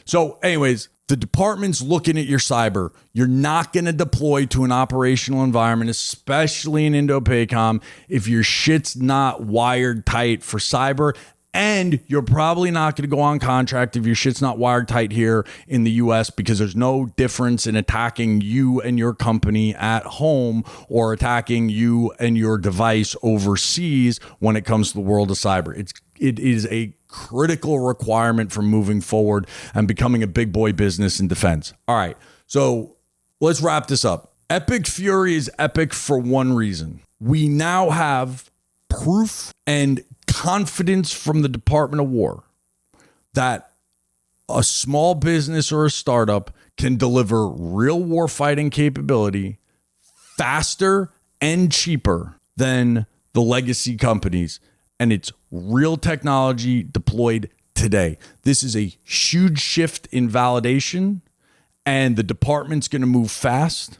So anyways, the department's looking at your cyber. You're not going to deploy to an operational environment, especially in Indo-PACOM, if your shit's not wired tight for cyber. And you're probably not going to go on contract if your shit's not wired tight here in the US, because there's no difference in attacking you and your company at home or attacking you and your device overseas when it comes to the world of cyber. It is a critical requirement for moving forward and becoming a big boy business in defense. All right, so let's wrap this up. Epic Fury is epic for one reason. We now have proof and confidence from the Department of War that a small business or a startup can deliver real warfighting capability faster and cheaper than the legacy companies. And it's real technology deployed today. This is a huge shift in validation, and the department's going to move fast.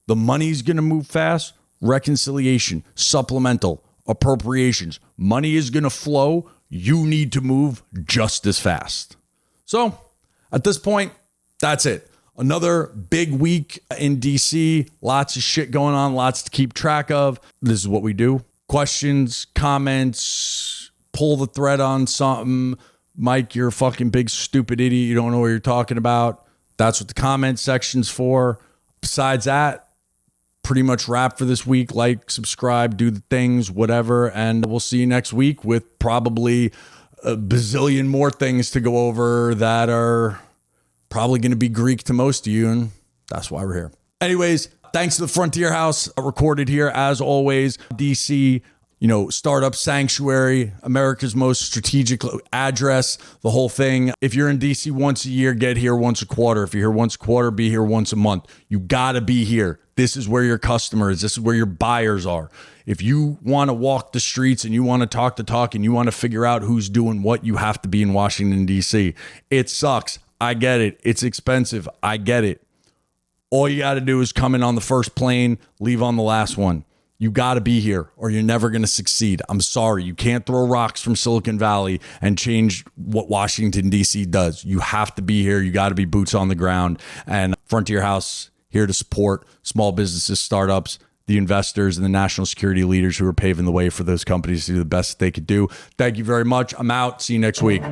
The money's going to move fast. Reconciliation, supplemental, appropriations. Money is going to flow. You need to move just as fast. So at this point, that's it. Another big week in DC. Lots of shit going on, lots to keep track of. This is what we do. Questions, comments, pull the thread on something. Mike, you're a fucking big stupid idiot. You don't know what you're talking about. That's what the comment section's for. Besides that, pretty much wrap for this week. Like, subscribe, do the things, whatever. And we'll see you next week with probably a bazillion more things to go over that are probably going to be Greek to most of you. And that's why we're here. Anyways, thanks to the Frontier House, recorded here as always. DC, startup sanctuary, America's most strategic address, the whole thing. If you're in DC once a year, get here once a quarter. If you're here once a quarter, be here once a month. You got to be here. This is where your customer is. This is where your buyers are. If you want to walk the streets and you want to talk the talk and you want to figure out who's doing what, you have to be in Washington, D.C. It sucks. I get it. It's expensive. I get it. All you got to do is come in on the first plane, leave on the last one. You got to be here or you're never going to succeed. I'm sorry. You can't throw rocks from Silicon Valley and change what Washington, D.C. does. You have to be here. You got to be boots on the ground. And Frontier House here to support small businesses, startups, the investors, and the national security leaders who are paving the way for those companies to do the best they could do. Thank you very much. I'm out. See you next week.